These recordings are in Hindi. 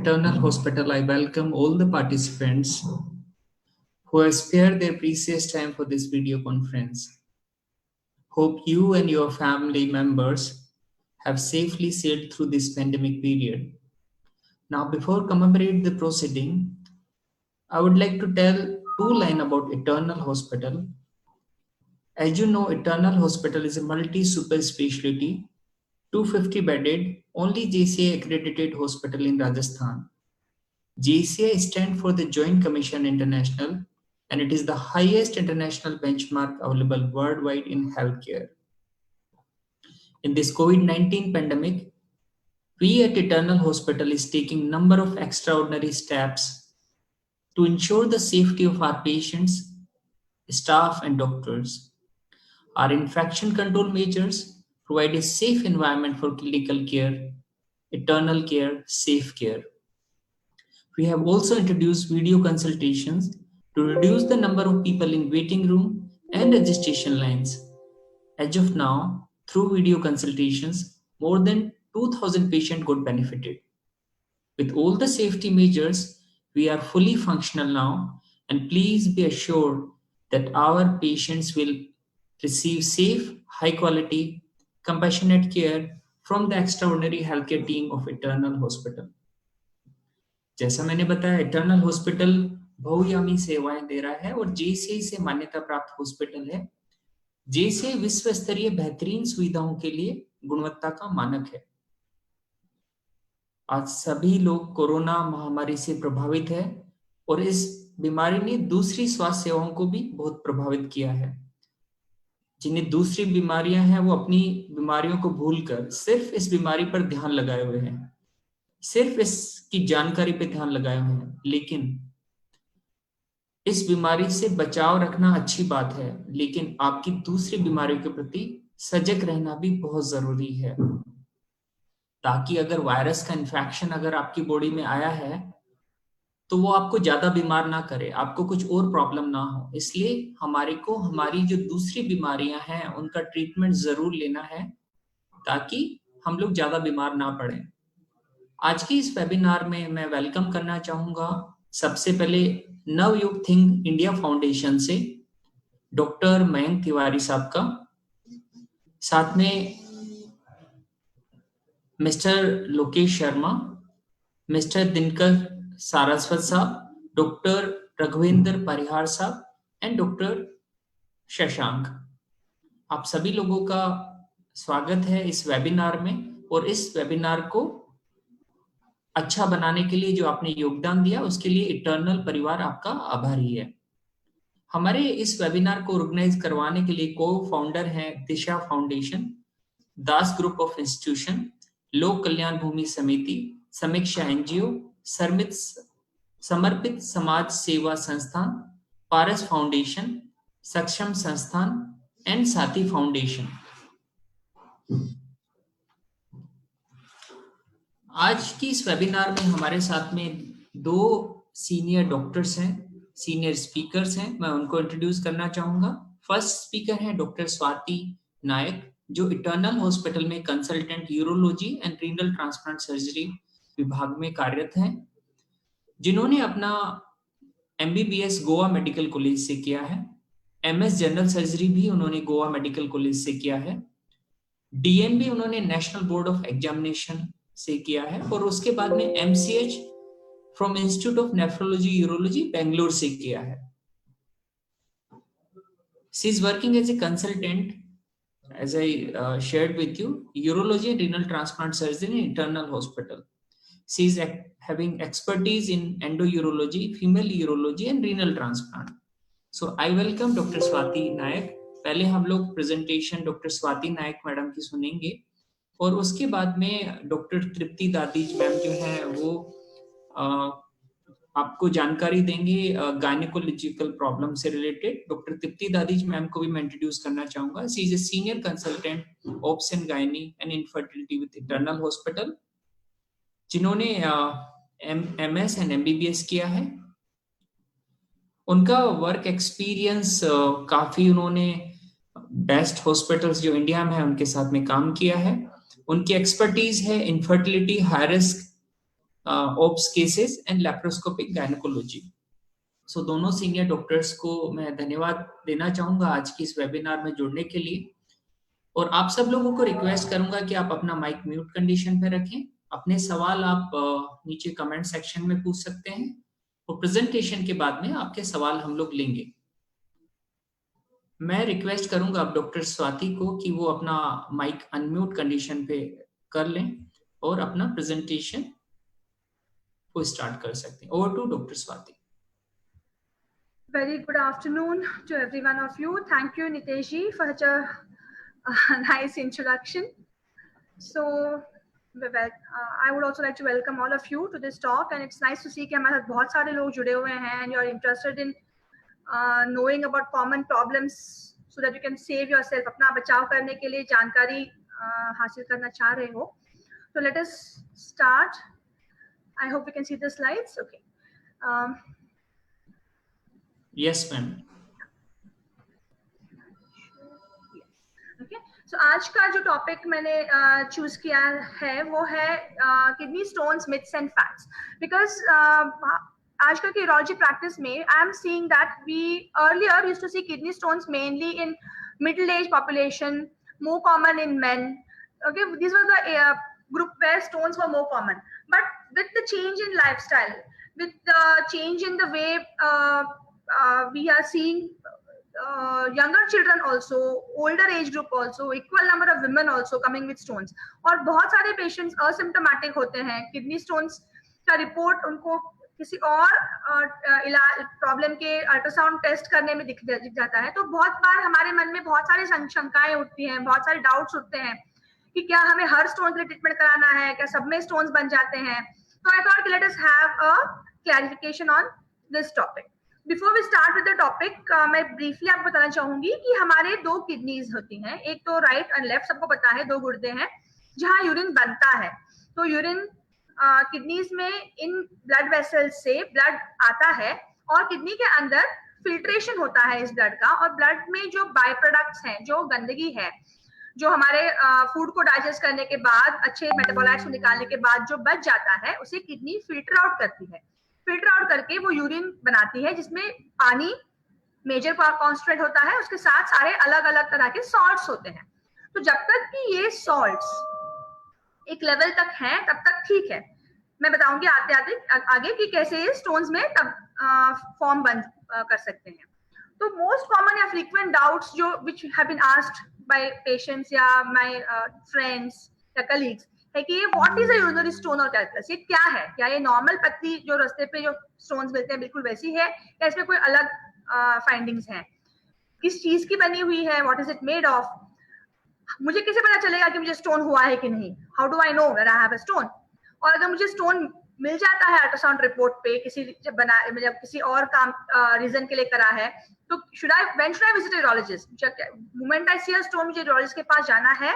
Eternal Hospital, I welcome all the participants who have spared their precious time for this video conference. Hope you and your family members have safely sailed through this pandemic period. Now, before commemorate the proceeding, I would like to tell two lines about Eternal Hospital. As you know, Eternal Hospital is a multi-super specialty, 250 bedded, only JCI accredited hospital in Rajasthan. JCI stands for the Joint Commission International, and it is the highest international benchmark available worldwide in healthcare. In this COVID-19 pandemic, we at Eternal Hospital is taking number of extraordinary steps to ensure the safety of our patients, staff and doctors. Our infection control measures provide a safe environment for clinical care, eternal care, safe care. We have also introduced video consultations to reduce the number of people in waiting room and registration lines. As of now, through video consultations, more than 2,000 patients got benefited. With all the safety measures, we are fully functional now, and please be assured that our patients will receive safe, high quality, compassionate care from the extraordinary healthcare team of Eternal Hospital. जैसा मैंने बताया, इटर्नल हॉस्पिटल बहुआयामी सेवाएं दे रहा है और जेसीआई से मान्यता प्राप्त हॉस्पिटल है। जेसीआई विश्व स्तरीय बेहतरीन सुविधाओं के लिए गुणवत्ता का मानक है। आज सभी लोग कोरोना महामारी से प्रभावित है और इस बीमारी ने दूसरी स्वास्थ्य सेवाओं को भी बहुत प्रभावित किया है। जिन्हें दूसरी बीमारियां हैं वो अपनी बीमारियों को भूलकर सिर्फ इस बीमारी पर ध्यान लगाए हुए हैं, सिर्फ इसकी जानकारी पे ध्यान लगाए हुए हैं। लेकिन इस बीमारी से बचाव रखना अच्छी बात है, लेकिन आपकी दूसरी बीमारियों के प्रति सजग रहना भी बहुत जरूरी है, ताकि अगर वायरस का इन्फेक्शन अगर आपकी बॉडी में आया है तो वो आपको ज्यादा बीमार ना करे, आपको कुछ और प्रॉब्लम ना हो। इसलिए हमारी जो दूसरी बीमारियां हैं उनका ट्रीटमेंट जरूर लेना है, ताकि हम लोग ज्यादा बीमार ना पड़े। आज की इस वेबिनार में मैं वेलकम करना चाहूंगा सबसे पहले नवयुग थिंक इंडिया फाउंडेशन से डॉक्टर मयंक तिवारी साहब का, साथ में मिस्टर लोकेश शर्मा, मिस्टर दिनकर सारस्वत साहब, डॉक्टर रघुवेंद्र परिहार साहब एंड डॉक्टर शशांक। आप सभी लोगों का स्वागत है इस वेबिनार में, और इस वेबिनार को अच्छा बनाने के लिए जो आपने योगदान दिया उसके लिए इटर्नल परिवार आपका आभारी है। हमारे इस वेबिनार को ऑर्गेनाइज करवाने के लिए को फाउंडर हैं Disha foundation, Das group of institution, Lok Kalyan भूमि समिति, समीक्षा एनजीओ, समर्पित समाज सेवा संस्थान, पारस फाउंडेशन, सक्षम संस्थान एंड साथी फाउंडेशन। आज की इस वेबिनार में हमारे साथ में दो सीनियर डॉक्टर्स हैं, सीनियर स्पीकर्स हैं। मैं उनको इंट्रोड्यूस करना चाहूंगा। फर्स्ट स्पीकर हैं डॉक्टर स्वाति नायक, जो इटर्नल हॉस्पिटल में consultant urology and renal transplant surgery विभाग में कार्यरत हैं, जिन्होंने अपना एमबीबीएस गोवा मेडिकल कॉलेज से किया है, एमएस जनरल सर्जरी भी उन्होंने गोवा मेडिकल कॉलेज से किया है, डीएनबी उन्होंने नेशनल बोर्ड ऑफ एग्जामिनेशन से किया है, और उसके बाद में MCh from Institute of Nephrology Urology Bangalore से किया है। She is working as a consultant, as I shared with you, urology and renal transplant surgery in Eternal Hospital. She is having expertise in endourology, female urology and renal transplant. So I welcome Dr. Swati Nayak. पहले हम लोग प्रेजेंटेशन डॉक्टर स्वाति नायक मैडम की सुनेंगे, और उसके बाद में डॉक्टर तृप्ति दादीज मैम जो है वो आपको जानकारी देंगे गायनेकोलॉजिकल प्रॉब्लम से related. Doctor Tripti Dadhich ma'am को भी मैं इंट्रोड्यूस करना चाहूंगा। She is a senior consultant obs and gynae and infertility with Eternal Hospital, जिन्होंने एमएस एंड एमबीबीएस किया है। उनका वर्क एक्सपीरियंस काफी, उन्होंने बेस्ट हॉस्पिटल्स जो इंडिया में है उनके साथ में काम किया है। उनकी एक्सपर्टीज है infertility, high risk obs cases and laparoscopic gynaecology. So दोनों सीनियर डॉक्टर्स को मैं धन्यवाद देना चाहूंगा आज की इस वेबिनार में जुड़ने के लिए। और आप सब लोगों को रिक्वेस्ट करूंगा कि आप अपना माइक म्यूट कंडीशन पे रखें। अपने सवाल आप नीचे कमेंट सेक्शन में पूछ सकते हैं और प्रेजेंटेशन के बाद में आपके सवाल हम लोग लेंगे। मैं रिक्वेस्ट करूंगा अब डॉक्टर स्वाति को कि वो अपना माइक अनम्यूट कंडीशन पे कर लें और अपना प्रेजेंटेशन को स्टार्ट कर सकते हैं। Over to doctor Swati. Very good afternoon to every one of you. Thank you, Nitesh ji, for such a nice introduction. So, I would also like to welcome all of you to this talk, and it's nice to see कि हमारे साथ बहुत सारे लोग जुड़े हुए हैं, and you're interested in knowing about common problems so that you can save yourself. अपना बचाव करने के लिए जानकारी हासिल करना चाह रहे हो. So let us start. I hope you can see the slides. Okay. Yes, ma'am. Okay. So आज का जो टॉपिक मैंने चूज किया है वो है kidney stones myths and facts, because आजकल की यूरोलॉजी प्रैक्टिस में I am seeing that we earlier used to see kidney stones mainly in middle age population, more common in men. Okay, these were the group where stones were more common. But with the change in lifestyle, with the change in the way we are seeing younger children also, older age group also, equal number of women also coming with stones. और बहुत सारे patients asymptomatic होते हैं, kidney stones का report उनको किसी और प्रॉब्लम के अल्ट्रासाउंड टेस्ट करने में दिख जाता है। तो बहुत बार हमारे मन में बहुत सारी शंकाएं उठती हैं, बहुत सारे डाउट्स उठते हैं कि क्या हमें हर स्टोन के लिए ट्रीटमेंट कराना है, क्या सब में स्टोन्स बन जाते हैं। तो I thought let us have a clarification on this topic. Before we start with the topic, मैं ब्रीफली आपको बताना चाहूंगी कि हमारे दो किडनीज होती हैं, एक तो राइट एंड लेफ्ट, सबको पता है, दो गुर्दे हैं जहाँ यूरिन बनता है। तो यूरिन किडनीज में इन ब्लड वेसल्स से ब्लड आता है और किडनी के अंदर फिल्ट्रेशन होता है इस ब्लड का, और ब्लड में जो बाय प्रोडक्ट्स हैं, जो गंदगी है, जो हमारे फूड को डाइजेस्ट करने के बाद, अच्छे मेटाबोलाइट्स को निकालने के बाद जो बच जाता है, उसे किडनी फिल्टर आउट करती है। फिल्टर आउट करके वो यूरिन बनाती है जिसमें पानी मेजर कॉन्स्टेंट होता है, उसके साथ सारे अलग अलग तरह के सॉल्ट्स होते हैं। तो जब तक कि ये सॉल्ट्स एक लेवल तक है तब तक ठीक है। मैं बताऊंगी आगे कि कैसे ये स्टोन्स में तब फॉर्म बंद कर सकते हैं। तो मोस्ट कॉमन या फ्रीक्वेंट डाउट्स जो which have been asked by patients या माय फ्रेंड्स या कलीग्स है कि ये what is a urinary stone और कैल्कुलस, ये क्या है? क्या ये नॉर्मल पतली जो रास्ते पे जो स्टोन्स मिलते हैं बिल्कुल वैसी है, या इसमें कोई अलग फाइंडिंग्स हैं? किस चीज की बनी हुई है? What is it made of? मुझे कैसे पता चलेगा कि मुझे स्टोन हुआ है कि नहीं? How do I know that I have a stone? और अगर मुझे स्टोन मिल जाता है अल्ट्रासाउंड रिपोर्ट पे किसी जब किसी और काम रीजन के लिए करा है, तो when should I visit urologist? Moment I see a stone मुझे यूरोलॉजिस्ट के पास जाना है।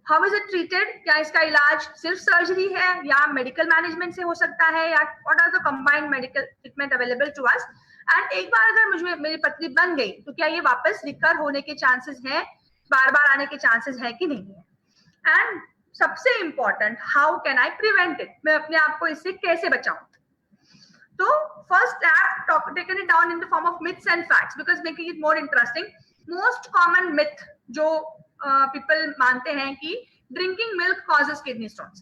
How is it treated? क्या इसका इलाज सिर्फ सर्जरी है या मेडिकल मैनेजमेंट से हो सकता है, या what are the combined medical treatment available to us? And एक बार अगर मुझे मेरी पथरी बन गई तो क्या ये वापस रिकर होने के चांसेस हैं, बार बार आने के चांसेस है कि नहीं है? एंड सबसे important, how can I prevent it? मैं अपने आप को इससे कैसे बचाऊं? तो first I have taken it down in the form of myths and facts because making it more interesting. Most common myth जो पीपल मानते हैं कि drinking milk causes kidney stones.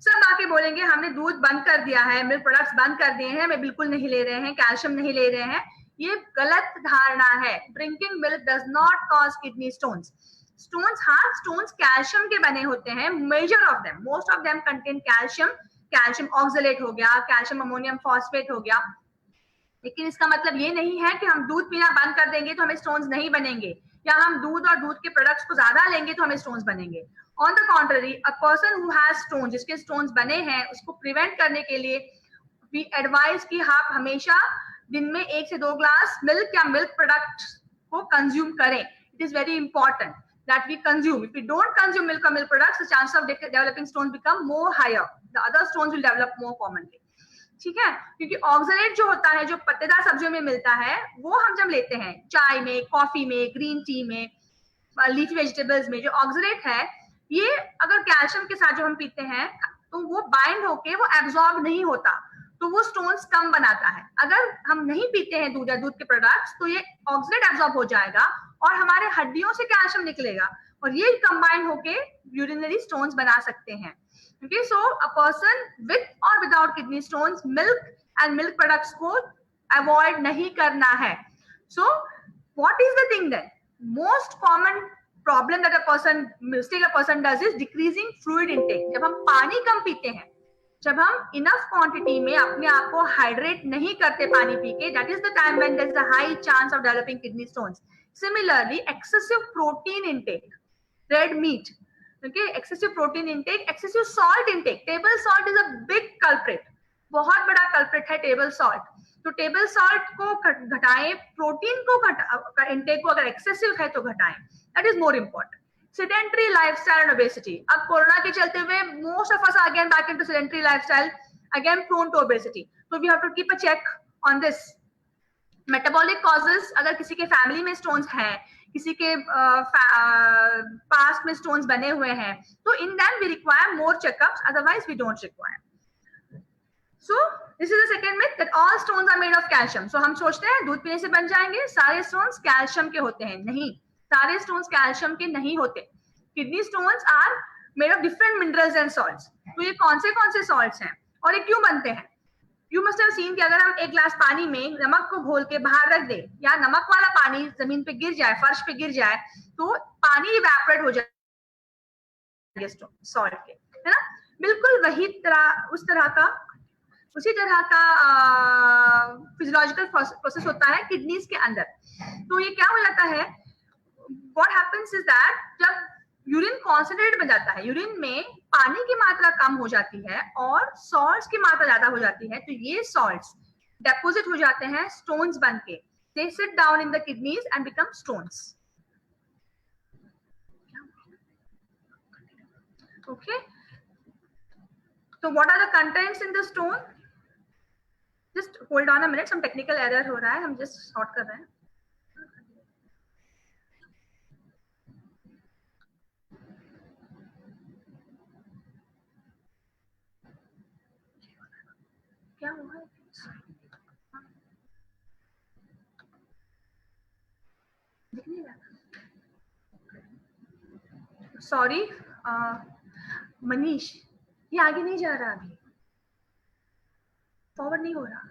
सब आके बोलेंगे हमने दूध बंद कर दिया है, मिल्क प्रोडक्ट्स बंद कर दिए हैं, हमें बिल्कुल नहीं ले रहे हैं, कैल्शियम नहीं ले रहे हैं। ये गलत धारणा है। Drinking milk does not cause kidney stones. Stones, हाँ, स्टोन्स कैल्शियम के बने होते हैं, measure of them, most of them contain calcium. Calcium oxalate हो गया, कैल्शियम अमोनियम फॉस्फेट हो गया। लेकिन इसका मतलब ये नहीं है कि हम दूध पीना बंद कर देंगे तो हमें स्टोन्स नहीं बनेंगे, या हम दूध और दूध के प्रोडक्ट्स को ज्यादा लेंगे तो हमें स्टोन्स बनेंगे। On the contrary, a person who has stones, जिसके स्टोन्स बने हैं, उसको प्रिवेंट करने के लिए वी एडवाइज कि आप हमेशा दिन में 1 से 2 ग्लास मिल्क या मिल्क प्रोडक्ट को कंज्यूम करें। It is very important that we consume. If we don't consume milk or milk products, the chance of developing stones become more higher. The other stones will develop more commonly. ठीक है, क्योंकि ऑक्सलेट जो होता है, जो पत्तेदार सब्जियों में मिलता है, वो हम जब लेते हैं चाय में, कॉफी में, ग्रीन टी में, लीफी वेजिटेबल्स में, जो ऑक्सलेट है, ये अगर कैल्शियम के साथ जो हम पीते हैं, तो वो बाइंड होके वो एब्जॉर्ब नहीं होता, तो वो स्टोन्स कम बनाता है। अगर हम नहीं पीते हैं दूध या दूध के प्रोडक्ट्स तो ये ऑक्सीडेट एब्जॉर्ब हो जाएगा और हमारे हड्डियों से कैल्शियम निकलेगा और ये कंबाइन होके यूरिनरी स्टोन्स बना सकते हैं। Okay, so a person with or without kidney stones, milk and milk products को avoid नहीं करना है। So what is the thing then? Most common problem that mistake a person does is decreasing fluid intake। जब हम पानी कम पीते हैं, जब हम इनफ क्वांटिटी में अपने आप को हाइड्रेट नहीं करते पानी पी के, that is the time when there is a high chance of developing kidney stones. Similarly, excessive protein intake, red meat, okay, excessive protein intake, excessive salt intake, table salt is a big culprit, बहुत बड़ा culprit है table salt। तो टेबल सॉल्ट को घटाएं, प्रोटीन को इंटेक को अगर एक्सेसिव है तो घटाएं, that is more important. Sedentary lifestyle and obesity, अब कोरोना के चलते हुए most of us are again back into sedentary lifestyle, again prone to obesity, तो we have to keep a check on this. Metabolic causes, अगर किसी के फैमिली में स्टोन्स हैं, किसी के पास्ट में स्टोन्स बने हुए हैं, तो in that we require more checkups, otherwise we don't require. So this is the second myth that all stones are made of calcium. So हम सोचते हैं दूध पीने से बन जाएंगे, सारे स्टोन्स कैल्शियम के होते हैं। नहीं, सारे स्टोन्स कैल्शियम के नहीं होते। Kidney stones are made of different minerals and salts. तो ये कौन से सॉल्ट्स हैं और ये क्यों बनते हैं? यू मस्ट हैव सीन कि अगर हम एक ग्लास पानी में नमक को घोल के बाहर रख दे या नमक वाला पानी जमीन पे गिर जाए, फर्श पे गिर जाए, तो पानी इवेपोरेट हो जाएगा सॉल्ट के, है ना? बिल्कुल वही तरह उसी तरह का फिजियोलॉजिकल प्रोसेस होता है किडनीज के अंदर। तो ये क्या हो जाता है, व्हाट हैपेंस इज दैट जब यूरिन कॉन्सेंट्रेट बन जाता है, यूरिन में पानी की मात्रा कम हो जाती है और सॉल्ट्स की मात्रा ज्यादा हो जाती है, तो ये सॉल्ट्स डेपोजिट हो जाते हैं स्टोन्स बन के, they sit down in the kidneys and become stones. Okay, तो what are the contents in the stone? Just hold on a minute, some technical error हो रहा है, हम just sort कर रहे हैं। क्या हुआ है? सॉरी मनीष, ये आगे नहीं जा रहा, अभी फॉरवर्ड नहीं हो रहा।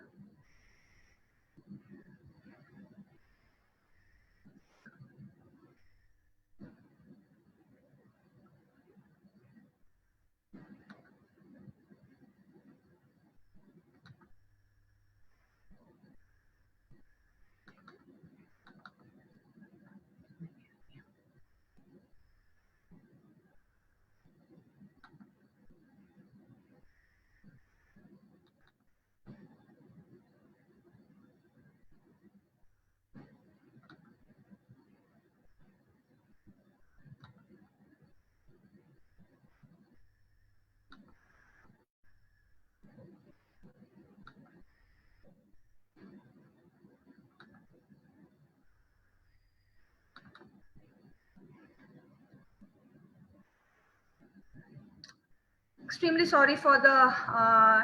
Extremely sorry for the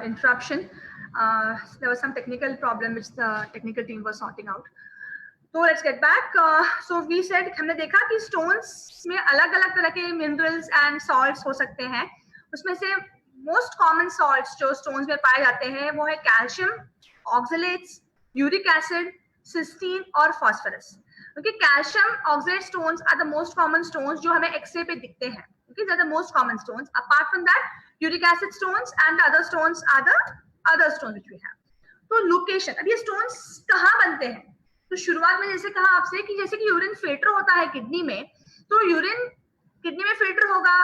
interruption. There was some technical problem which the technical team was sorting out. So let's get back. So we said, हमने देखा कि stones में अलग अलग तरह के minerals and salts हो सकते हैं। उसमें से most common salts जो stones में पाए जाते हैं वो है calcium, oxalates, uric acid, cysteine और phosphorus. Okay, calcium oxalate stones are the most common stones जो हमें X-ray पे दिखते हैं। Okay, they're the most common stones. Apart from that, uric acid stones and the other stones are the other stones which we have. तो location, अब ये stones कहाँ बनते हैं? तो शुरुआत में जैसे कहा आपसे कि जैसे कि यूरिन फिल्टर होता है किडनी में, तो यूरिन किडनी में फिल्टर होगा,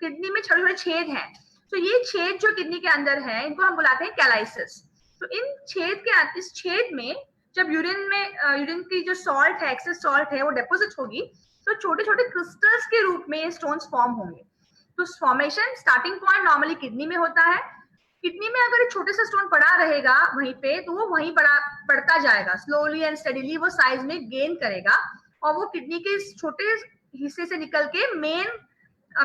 किडनी में छोटे छोटे छेद हैं, तो ये छेद जो किडनी के अंदर है इनको हम बुलाते हैं कैलाइसिस। तो इस छेद में जब यूरिन की जो सॉल्ट है, एक्सेस सॉल्ट है, वो डिपॉजिट होगी, तो छोटे छोटे क्रिस्टल्स के रूप में ये स्टोन्स फॉर्म होंगे। तो formation starting point normally kidney में होता है। किडनी में अगर एक छोटे से स्टोन पड़ा रहेगा वहीं पे, तो वो वहीं बढ़ता जाएगा, स्लोली एंड स्टडीली वो साइज में गेन करेगा और वो किडनी के छोटे हिस्से से निकल के मेन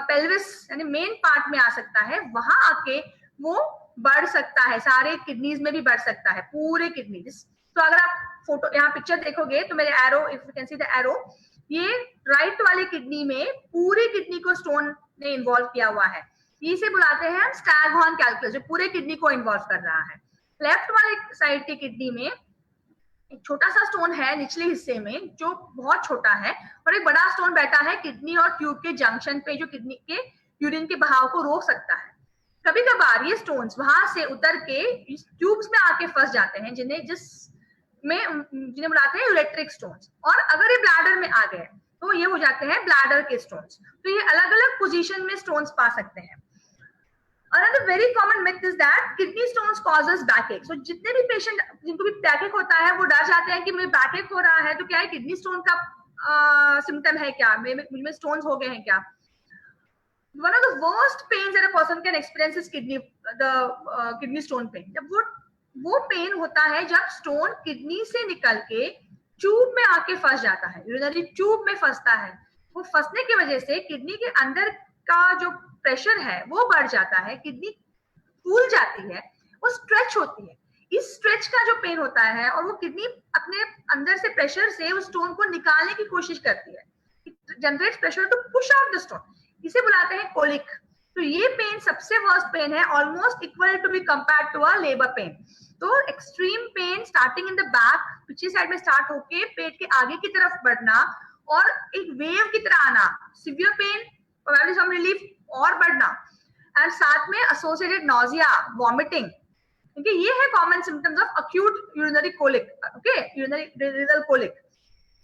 पेल्विस यानी मेन पार्ट में आ सकता है, वहां आके वो बढ़ सकता है, सारे किडनीज में भी बढ़ सकता है, पूरे किडनीज। तो अगर आप फोटो यहाँ पिक्चर देखोगे तो मेरे arrow, if you can see the arrow, ये राइट वाले किडनी में पूरे किडनी को स्टोन ने इन्वॉल्व किया हुआ है। इसे बुलाते हैं हम स्टैगहॉर्न कैलकुलस, जो पूरे किडनी को इन्वॉल्व कर रहा है। लेफ्ट वाले साइड की किडनी में एक छोटा सा स्टोन है निचले हिस्से में, जो बहुत छोटा है, और एक बड़ा स्टोन बैठा है किडनी और ट्यूब के जंक्शन पे, जो किडनी के यूरिन के बहाव को रोक सकता है। कभी कभार ये स्टोन्स वहां से उतर के ट्यूब्स में आके फंस जाते हैं, जिन्हें बुलाते हैं यूरेट्रिक स्टोन्स। और अगर ये ब्लैडर में आ गए तो ये हो जाते हैं ब्लैडर के स्टोन्स। तो ये अलग अलग पोजीशन में स्टोन्स पा सकते हैं। Another very common myth is that kidney stones causes backache. So जितने भी पेशेंट जिनको भी बैकएक होता है वो डर जाते हैं कि मुझे बैकएक हो रहा है तो क्या है किडनी स्टोन का सिम्टम है क्या, मुझ में स्टोन्स हो गए हैं क्या। One of the worst pains that a person can experience is kidney stone pain. जब वो पेन होता है जब स्टोन किडनी से निकल के ट्यूब में आके फंस जाता है, यूरिनरी ट्यूब में फंसता है। वो फंसने की वजह से किडनी के अंदर का जो प्रेशर है वो बढ़ जाता है, किडनी फूल जाती है, वो स्ट्रेच होती है। इस स्ट्रेच का जो पेन होता है और वो किडनी अपने अंदर से प्रेशर से उस स्टोन को निकालने की कोशिश करती है, generates pressure to push out the stone, इसे बुलाते हैं कोलिक। तो ये पेन सबसे वर्स्ट पेन है, almost equal to be compared to a labour pain. तो extreme pain starting in the back, पीछे साइड में स्टार्ट होके पेट के आगे की तरफ बढ़ना और एक वेव की तरह आना, severe pain, probably some relief और बढ़ना, एंड साथ में एसोसिएटेड नॉजिया, वॉमिटिंग, क्योंकि ये है common symptoms of acute urinary colic, okay, urinary renal colic.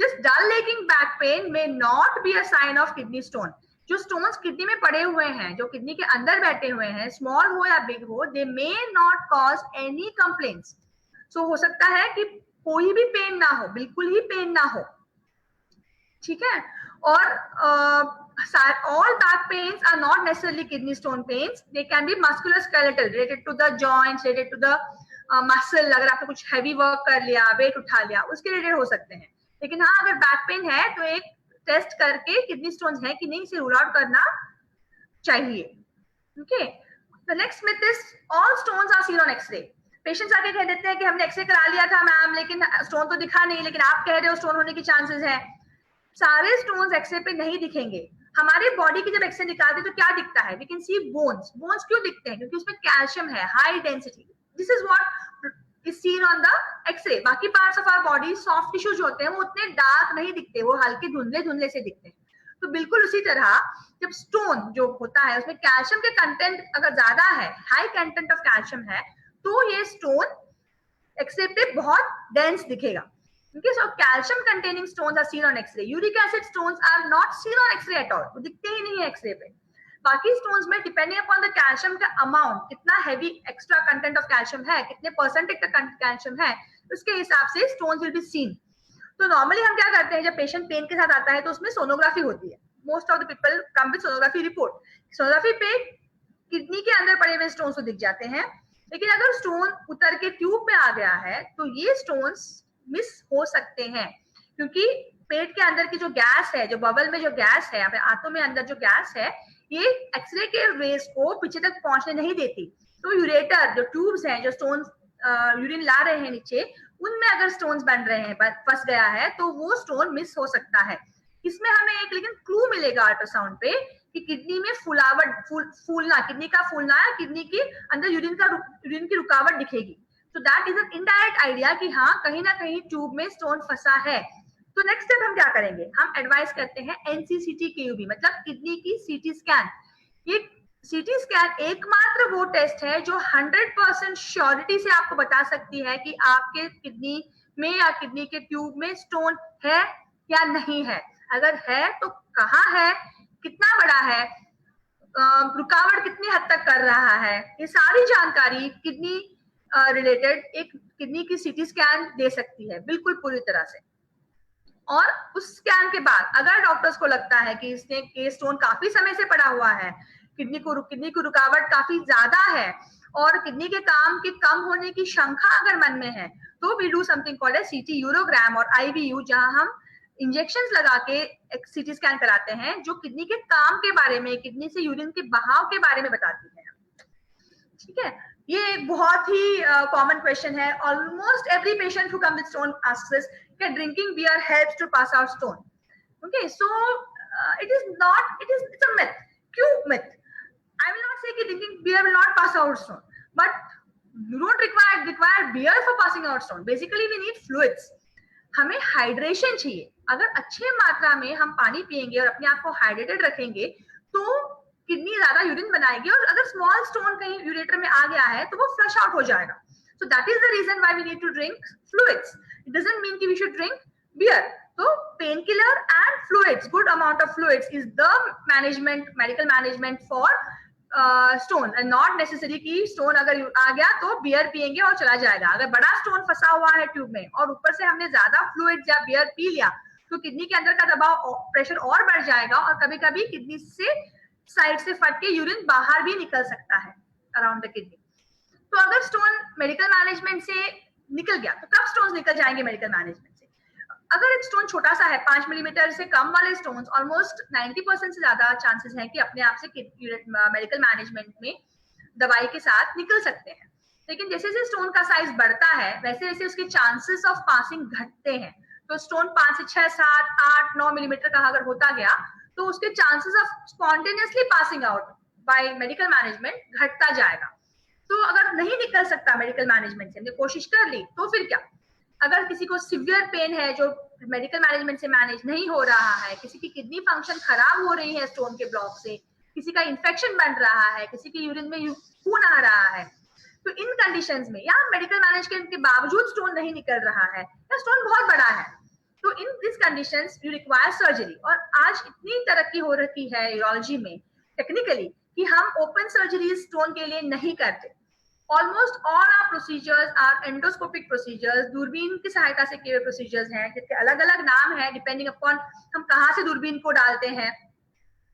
This dull aching back pain may not be a sign of kidney stone. जो स्टोन्स किडनी में पड़े हुए हैं, जो किडनी के अंदर बैठे हुए हैं, स्मॉल हो या बिग हो, they may not cause any complaints. So हो सकता है कि कोई भी पेन ना हो, बिल्कुल ही पेन ना हो, ठीक है। और all back pains are not necessarily kidney stone pains. They can be musculoskeletal, related to the joints, related to the muscle. अगर आपने कुछ heavy work कर लिया, weight उठा लिया, उसके related हो सकते हैं। लेकिन हाँ, अगर बैक पेन है तो एक टेस्ट करके किडनी स्टोन्स है कि नहीं इसे रूल आउट करना चाहिए। Okay, the next myth is all stones are seen on x-ray. Patients आके कह देते हैं कि हमने एक्सरे करा लिया था मैम, लेकिन स्टोन तो दिखा नहीं, लेकिन आप कह रहे हो स्टोन होने की चांसेस है। सारे स्टोन्स एक्सरे पे नहीं दिखेंगे। हमारे बॉडी की जब एक्सरे निकालते हैं तो क्या दिखता है, we can see bones. Bones क्यों दिखते हैं? क्योंकि उसमें कैल्शियम है, high density. This is what is seen on the x ray. बाकी parts of our body, soft tissues होते हैं, वो उतने डार्क नहीं दिखते, वो हल्के धुंधले धुंधले से दिखते हैं। तो बिल्कुल उसी तरह जब स्टोन जो होता है उसमें कैल्शियम के कंटेंट अगर ज्यादा है, हाई कंटेंट ऑफ कैल्शियम है, तो ये स्टोन एक्सरे पे बहुत डेंस दिखेगा। Okay, so calcium containing stones are seen on X-ray. Uric acid stones are not seen on X-ray at all. वो दिखते ही नहीं है X-ray पे। बाकी stones में depending upon the calcium का amount, कितना heavy extra content of calcium है, कितने percentage का calcium है, उसके हिसाब से stones will be seen. तो normally हम क्या करते हैं, जब patient pain के साथ आता है तो उसमें sonography होती है। Most of the people come with sonography report. sonography पे किडनी के अंदर पड़े हुए stones तो दिख जाते हैं, लेकिन अगर stone उतर के ट्यूब में आ गया है तो ये stones मिस हो सकते हैं, क्योंकि पेट के अंदर की जो गैस है, जो बबल में जो गैस है, आंतों में अंदर जो गैस है, ये एक्सरे के रेज को पीछे तक पहुंचने नहीं देती। तो यूरेटर, जो ट्यूब्स हैं, जो स्टोन यूरिन ला रहे हैं नीचे, उनमें अगर स्टोन्स बन रहे हैं, फंस गया है, तो वो स्टोन मिस हो सकता है। इसमें हमें एक लेकिन क्लू मिलेगा अल्ट्रासाउंड पे कि किडनी में फूलना, किडनी का फूलना है, किडनी के अंदर यूरिन की रुकावट दिखेगी। तो that is an indirect idea कि हाँ, कहीं ना कहीं ट्यूब में स्टोन फंसा है। तो नेक्स्ट स्टेप हम क्या करेंगे, हम एडवाइस करते हैं NCCT KUB, मतलब किडनी की CT स्कैन। ये CT स्कैन एकमात्र वो टेस्ट है जो 100% श्योरिटी से आपको बता सकती है कि आपके किडनी में या किडनी के ट्यूब में स्टोन है या नहीं है। अगर है तो कहाँ है, कितना बड़ा है, रुकावट कितनी हद तक कर रहा है, ये सारी जानकारी किडनी रिलेटेड एक किडनी की CT स्कैन दे सकती है, बिल्कुल पूरी तरह से। और उस स्कैन के बाद अगर डॉक्टर्स को लगता है कि इसने के स्टोन काफी समय से पड़ा हुआ है, किडनी की रुकावट काफी ज्यादा है और किडनी के काम के कम होने की शंका अगर मन में है, तो we do something called as CT urogram और IVU, जहां हम इंजेक्शंस लगा के सीटी स्कैन कराते हैं, जो किडनी के काम के बारे में, किडनी से यूरिन के बहाव के बारे में बताती है। ठीक है, ये एक बहुत ही कॉमन क्वेश्चन है. Almost every patient who come with stone asks this, कि drinking beer helps to pass out stone. Okay, so it is not, it's a myth. क्यों myth? I will not say कि drinking beer will not pass out stone, but you don't require beer for passing out stone. Basically we need fluids. हमें हाइड्रेशन चाहिए. अगर अच्छे मात्रा में हम पानी पिएंगे और अपने आप को हाइड्रेटेड रखेंगे तो किडनी ज्यादा यूरिन बनाएगी, और अगर स्मॉल स्टोन कहीं यूरेटर में आ गया है तो वो फ्लश आउट हो जाएगा. So that is the reason why we need to drink fluids. It doesn't mean कि we should drink beer. So painkiller and fluids, good amount of fluids is the management, medical management for stone, and not necessary कि स्टोन अगर आ गया तो बियर पिएंगे और चला जाएगा. अगर बड़ा स्टोन फंसा हुआ है ट्यूब में और ऊपर से हमने ज्यादा फ्लूइड या बियर पी लिया तो किडनी के अंदर का दबाव, प्रेशर और बढ़ जाएगा, और कभी कभी किडनी से साइड से फट के यूरिन बाहर भी निकल सकता है अराउंड द किडनी. तो अगर स्टोन मेडिकल मैनेजमेंट से निकल गया तो कब स्टोन निकल जाएंगे मेडिकल मैनेजमेंट से? अगर एक स्टोन छोटा सा है, 5 मिलीमीटर से कम वाले स्टोन्स ऑलमोस्ट 90% से ज्यादा चांसेस है कि अपने आप से मेडिकल मैनेजमेंट में दवाई के साथ निकल सकते हैं. लेकिन जैसे जैसे स्टोन का साइज बढ़ता है वैसे वैसे उसके चांसेस ऑफ पासिंग घटते हैं. तो स्टोन 5 से 6, 7, 8, 9 मिलीमीटर का अगर होता गया तो उसके chances of spontaneously passing out by medical management घटता जाएगा. तो अगर नहीं निकल सकता मेडिकल मैनेजमेंट से, हमने कोशिश कर ली, तो फिर क्या? अगर किसी को सिवियर पेन है जो मेडिकल मैनेजमेंट से मैनेज नहीं हो रहा है, किसी की किडनी फंक्शन खराब हो रही है स्टोन के ब्लॉक से, किसी का इन्फेक्शन बन रहा है, किसी की यूरिन में खून आ रहा है, तो इन कंडीशंस में या मेडिकल मैनेजमेंट के बावजूद स्टोन नहीं निकल रहा है या स्टोन बहुत बड़ा है, तो in this conditions you require surgery. और आज इतनी तरक्की हो रही है यूरोलॉजी में टेक्निकली कि हम ओपन सर्जरी स्टोन के लिए नहीं करते. Almost all our procedures are endoscopic procedures. दूरबीन की सहायता से किए हुए procedures हैं जिसके अलग अलग नाम है depending upon हम कहाँ से दूरबीन को डालते हैं.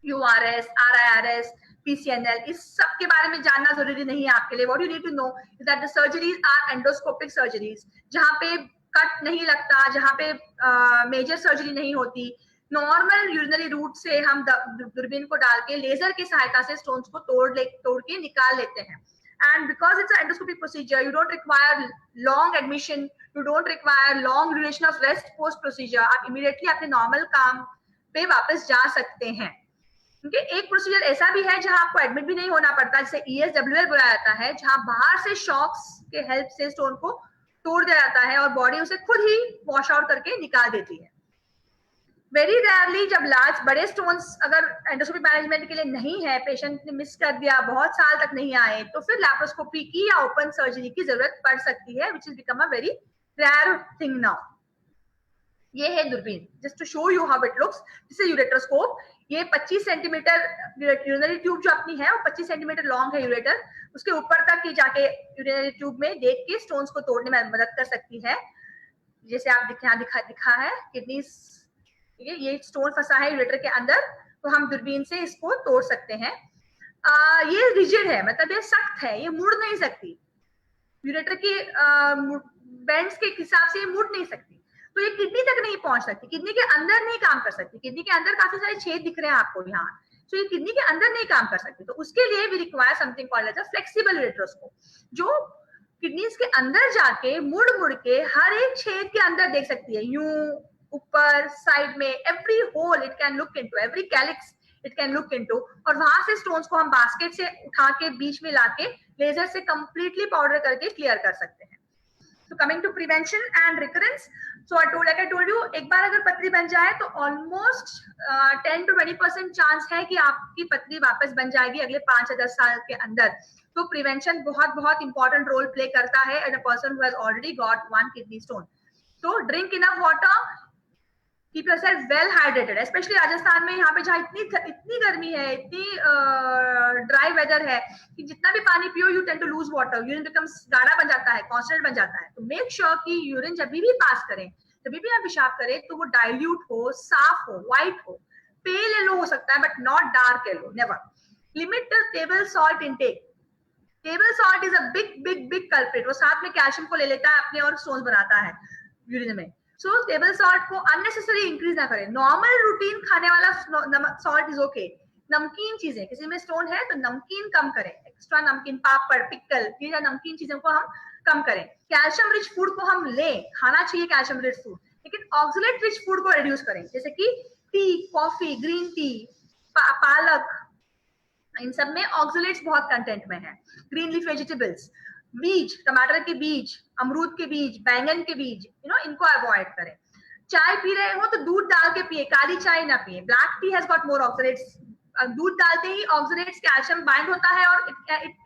URS, RIRS, PCNL, इस सब के बारे में जानना जरूरी नहीं है आपके लिए. What you need to know is that the surgeries are endoscopic surgeries, जहाँ पे कट नहीं लगता, जहाँ पे मेजर सर्जरी नहीं होती. नॉर्मल यूरिनरी रूट से हम दूरबीन को डाल के लेजर की सहायता से स्टोन्स को तोड़ के निकाल लेते हैं. And because it's an endoscopic procedure, you don't require long admission, you don't require long duration of rest post procedure. आप immediately अपने normal काम पे वापस जा सकते हैं. क्योंकि एक प्रोसीजर ऐसा भी है जहां आपको एडमिट भी नहीं होना पड़ता, जिसे ESWL बुलाया जाता है, जहां बाहर से शॉक्स के हेल्प से स्टोन को तोड़ दिया जाता है और बॉडी उसे खुद ही वॉश आउट करके निकाल देती है. वेरी रेयरली जब लार्ज बड़े स्टोन्स अगर एंडोस्कोपिक मैनेजमेंट के लिए नहीं है, पेशेंट ने मिस कर दिया, बहुत साल तक नहीं आए, तो फिर लैप्रोस्कोपी की या ओपन सर्जरी की जरूरत पड़ सकती है, which is become a very rare thing now. ये है दूरबीन, just to show you how it looks. This is ureteroscope. ये 25 सेंटीमीटर यूरिनरी ट्यूब जो अपनी है वो 25 सेंटीमीटर लॉन्ग है यूरेटर, उसके ऊपर तक की जाके यूरिनरी ट्यूब में देख के स्टोन्स को तोड़ने में मदद कर सकती है. जैसे आप दिखा है किडनी, ये स्टोन फंसा है यूरेटर के अंदर, तो हम दूरबीन से इसको तोड़ सकते हैं. ये रिजिड है, मतलब ये सख्त है, ये मुड़ नहीं सकती. यूरेटर की बेंड्स के हिसाब से ये मुड़ नहीं सकती, तो ये किडनी तक नहीं पहुंच सकती, किडनी के अंदर नहीं काम कर सकती. किडनी के अंदर काफी सारे छेद दिख रहे हैं आपको यहाँ, तो ये किडनी के अंदर नहीं काम कर सकती. तो उसके लिए we require something called as a flexible ureteroscope, जो किडनीज के अंदर जाके मुड़ के हर एक छेद के अंदर देख सकती है, यूं ऊपर साइड में, every hole it can look into, every calyx it can look into, और वहां से स्टोन्स को हम बास्केट से उठा के बीच में लाके लेजर से कंप्लीटली पाउडर करके क्लियर कर सकते हैं. So coming to prevention and recurrence, so like I told you, एक बार अगर पथरी बन जाए तो almost 10 to 20% चांस है कि आपकी पथरी वापस बन जाएगी अगले 5 या 10 साल के अंदर. तो प्रिवेंशन बहुत इंपॉर्टेंट रोल प्ले करता है as a person who has already got 1 kidney stone. तो drink enough water, keep yourself well hydrated, especially Rajasthan में, यहाँ पे जहाँ इतनी गर्मी है, इतनी ड्राई वेदर है कि जितना भी पानी पियो you tend to lose water, urine becomes गाढ़ा बन जाता है, कॉन्स्टेंट बन जाता है. तो मेक श्योर कि यूरिन जब भी पास करें, जब भी आप पेशाब करें, तो वो डाइल्यूट हो, साफ हो, व्हाइट हो. पेल येलो हो सकता है but not dark yellow, never. Limit table salt intake. Table salt is a big culprit. वो साथ में कैल्शियम को ले लेता है अपने और स्टोन्स बनाता है यूरिन में. सो टेबल सॉल्ट को अननेसेसरी इंक्रीज ना करें. नॉर्मल रूटीन खाने वाला सॉल्ट इज ओके. नमकीन चीजें, किसी में स्टोन है तो नमकीन कम करें. एक्स्ट्रा नमकीन, पापड़, पिकल, ये नमकीन चीजों को हम कम करें. कैल्शियम रिच फूड को हम लें, खाना चाहिए कैल्शियम रिच फूड, लेकिन ऑक्सलेट रिच फूड को रिड्यूस करें. जैसे कि टी, कॉफी, ग्रीन टी, पालक, इन सब में ऑक्सलेट्स बहुत कंटेंट में है. ग्रीन लीफ वेजिटेबल्स, बीज, टमाटर के बीज, अमरूद के बीज, बैंगन के बीज, इनको अवॉइड करें. चाय पी रहे हो तो दूध डाल के पिए, काली चाय ना पिए. Black T has got more oxalates. दूध डालते ही ऑक्सलेट्स, कैल्शियम बाइंड होता है और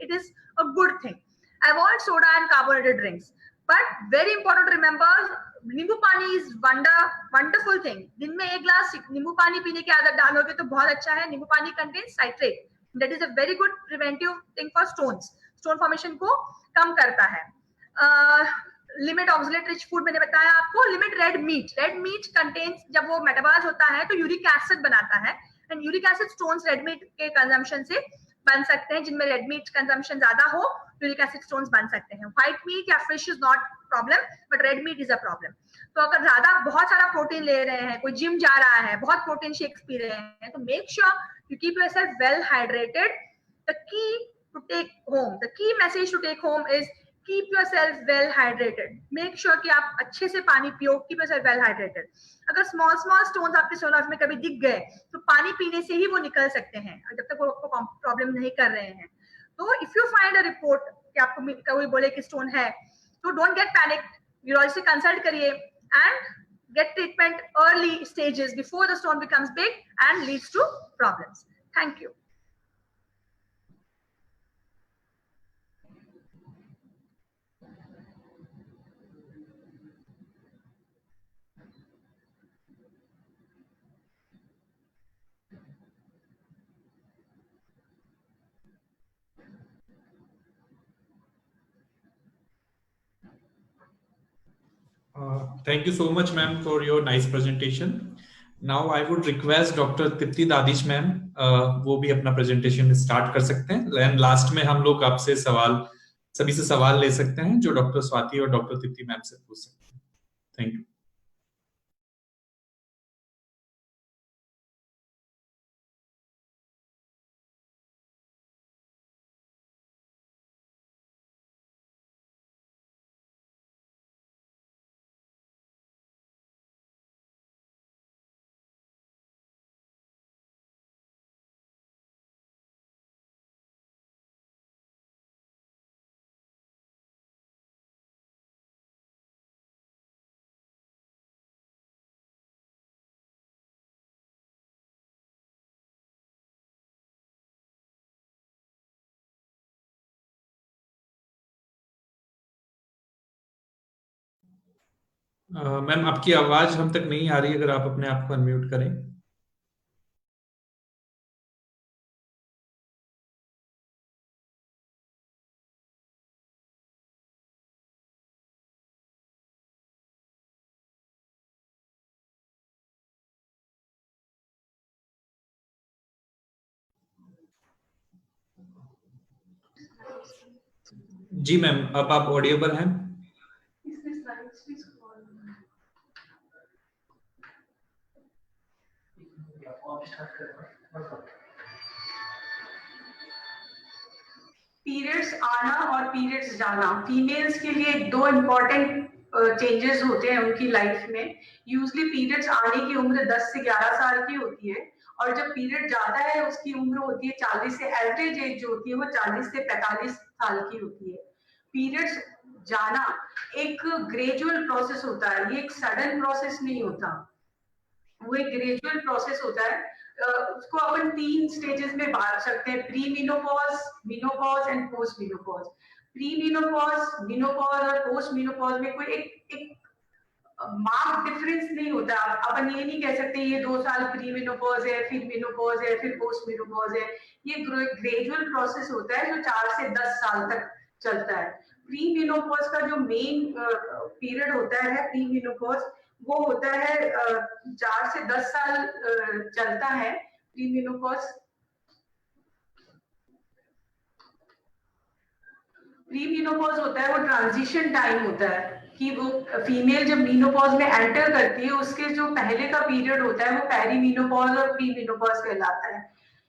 it is a good thing. Avoid soda and carbonated drinks. But very important, remember, नींबू पानी इज वंडरफुल थिंग. दिन में 1 ग्लास नींबू पानी पीने की आदत डालोगे तो बहुत अच्छा है. नींबू पानी contains citrate, that is a very good preventive thing for stone formation को कम करता है. लिमिट ऑक्सलेट रिच फूड मैंने बताया आपको. लिमिट रेड मीट कंटेन्स, जब वो मेटाबॉलाइज होता है तो यूरिक एसिड बनाता है, and uric acid stones red meat के कंजम्पशन से बन सकते हैं. जिनमें रेड मीट कंजम्पशन ज्यादा हो, यूरिक एसिड स्टोन्स बन सकते हैं. व्हाइट मीट या fish is not problem, but red meat is a problem. तो अगर ज्यादा बहुत सारा प्रोटीन ले रहे हैं, कोई जिम जा रहा है, बहुत प्रोटीन शेक्स पी रहे हैं, तो make sure you keep yourself well hydrated. The key message to take home is keep yourself well hydrated. Make sure कि आप अच्छे से पानी पियो. Keep yourself well hydrated. अगर small stones आपके सोलर लाइफ में कभी दिख गए तो पानी पीने से ही वो निकल सकते हैं, जब तक वो आपको प्रॉब्लम नहीं कर रहे हैं. तो if you find a report कि आपको कोई बोले कि स्टोन है, तो don't get panicked. यूरोलॉजिस्ट से कंसल्ट करिए and get treatment early stages before the stone becomes big and leads to problems. Thank you. Thank you so much, ma'am, for your nice presentation. Now I would request Dr. Tipti Dadish ma'am, वो भी अपना presentation start कर सकते हैं. And last में हम लोग आपसे सभी से सवाल ले सकते हैं जो डॉक्टर स्वाति और डॉक्टर तिप्ति मैम से पूछ सकते हैं. Thank you. मैम आपकी आवाज हम तक नहीं आ रही, अगर आप अपने आप को अनम्यूट करें. जी मैम, अब आप ऑडिएबल हैं. पीरियड्स आना और पीरियड्स जाना फीमेल्स के लिए 2 इम्पोर्टेंट चेंजेस होते हैं उनकी लाइफ में. यूजली पीरियड्स आने की उम्र 10 से 11 साल की होती है, और जब पीरियड जाता है उसकी उम्र होती है 40 से, एवरेज एज जो होती है वो 40 से 45 साल की होती है. पीरियड्स जाना एक ग्रेजुअल प्रोसेस होता है, ये एक सडन प्रोसेस नहीं होता, वो एक ग्रेजुअल प्रोसेस होता है. उसको अपन 3 स्टेजेस में बांट सकते हैं: pre menopause, menopause and post menopause. Pre menopause, menopause और पोस्ट मेनोपॉज में कोई एक मार्क डिफरेंस नहीं होता. अपन ये नहीं कह सकते ये 2 साल प्री मेनोपॉज है, फिर मेनोपॉज है, फिर पोस्ट मेनोपॉज है. ये ग्रेजुअल प्रोसेस होता है जो 4 से 10 साल तक चलता है. प्री मेनोपॉज का जो मेन पीरियड होता है प्री मेनोपॉज, वो होता है 4 से 10 साल चलता है प्री मेनोपॉज. प्री मेनोपॉज होता है वो ट्रांजिशन टाइम होता है. कि वो फीमेल जब मीनोपॉज में एंटर करती है, उसके जो पहले का पीरियड होता है वो पेरीमीनोपॉज और प्रीमीनोपॉज कहलाता है।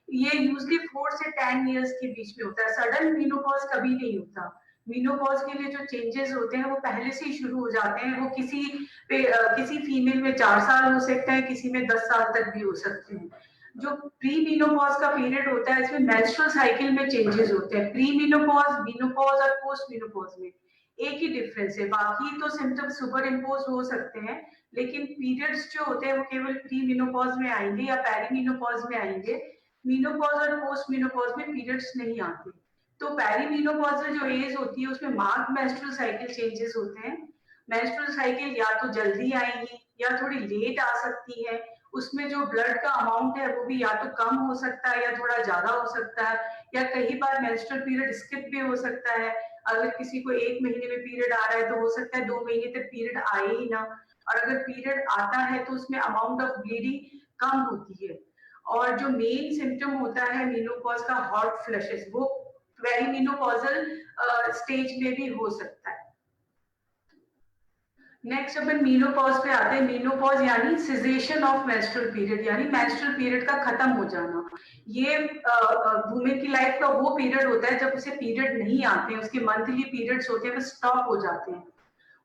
ये यूजली 4 से 10 इयर्स के बीच में होता है। सडन मीनोपॉज कभी नहीं होता। मीनोपॉज के लिए जो चेंजेस होते हैं वो पहले से ही शुरू हो जाते हैं। वो किसी फीमेल में 4 साल हो सकते हैं, किसी में 10 साल तक भी हो सकते हैं। जो प्री मीनोपॉज का पीरियड होता है, इसमें मेंस्ट्रुअल साइकिल में चेंजेस होते हैं। प्री मीनोपॉज, मीनोपॉज और पोस्ट मीनोपॉज में एक ही डिफरेंस है। बाकी तो सिम्टम्स सुपर इम्पोज हो सकते हैं, लेकिन पीरियड्स जो होते हैं वो केवल प्री मीनोपॉज में आएंगे या पेरीमीनोपॉज में आएंगे। मीनोपॉज और पोस्ट मीनोपॉज में पीरियड्स नहीं आते। तो पेरीमीनोपॉजल जो एज होती है उसमें मार्क्ड मेंस्ट्रुअल साइकिल चेंजेस होते हैं। मेंस्ट्रुअल साइकिल या तो जल्दी आएंगी या थोड़ी लेट आ सकती है। उसमें जो ब्लड का अमाउंट है वो भी या तो कम हो सकता है या थोड़ा ज्यादा हो सकता है, या कई बार मेंस्ट्रुअल पीरियड स्किप भी हो सकता है। अगर किसी को 1 महीने में पीरियड आ रहा है तो हो सकता है 2 महीने तक पीरियड आए ही ना। और अगर पीरियड आता है तो उसमें अमाउंट ऑफ ब्लीडिंग कम होती है। और जो मेन सिम्टम होता है मेनोपॉज का, हॉट फ्लैशेस, वो पेरीमेनोपॉजल स्टेज में भी हो सकता है। नेक्स्ट अपन मेनोपॉज पे आते हैं। मेनोपॉज यानी सिजेशन ऑफ मेंस्ट्रुअल पीरियड, यानी मेंस्ट्रुअल पीरियड का खत्म हो जाना। ये वुमेन की लाइफ का वो पीरियड होता है जब उसे पीरियड नहीं आते हैं, उसके मंथली पीरियड्स होते हैं वो स्टॉप हो जाते हैं।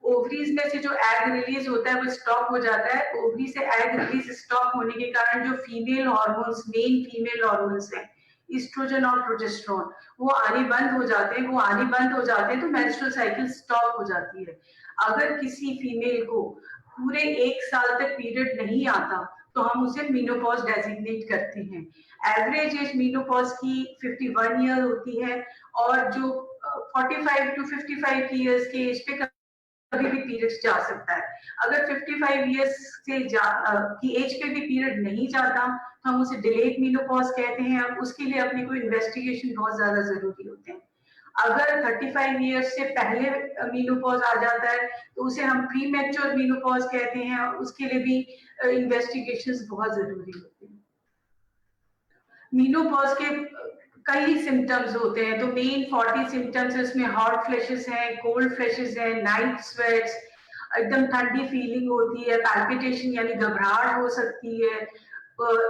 ओवरीज में से जो एग रिलीज होता है वो स्टॉप हो जाता है। ओवरी से एग रिलीज स्टॉप होने के कारण जो female hormones, main female hormones हैं, ईस्ट्रोजन और प्रोजेस्टेरोन, वो आने बंद हो जाते हैं। वो आने बंद हो जाते हैं तो मेंस्ट्रुअल साइकिल स्टॉप हो जाती है। अगर किसी फीमेल को पूरे 1 साल तक पीरियड नहीं आता तो हम उसे मेनोपॉज डेजिग्नेट करते हैं। एवरेज एज मेनोपॉज की 51 ईयर होती है, और जो 45 टू 55 ईयर्स के एज पे कभी भी पीरियड्स जा सकता है। अगर 55 इयर्स से की एज पे भी पीरियड नहीं जाता तो हम उसे डिलेड मेनोपॉज कहते हैं। अब उसके लिए अपने को इन्वेस्टिगेशन बहुत ज्यादा जरूरी होते हैं। अगर 35 इयर्स से पहले मेनोपॉज आ जाता है तो उसे हम प्री मैच्योर मेनोपॉज कहते हैं, और उसके लिए भी इन्वेस्टिगेशंस बहुत जरूरी होते हैं। मेनोपॉज के कई सिम्टम्स होते हैं, तो मेन 40 सिम्टम्स है। उसमें हॉट फ्लैशेस हैं, कोल्ड फ्लैशेस हैं, नाइट स्वेट्स, एकदम ठंडी फीलिंग होती है, पैल्पिटेशन यानी घबराहट हो सकती है,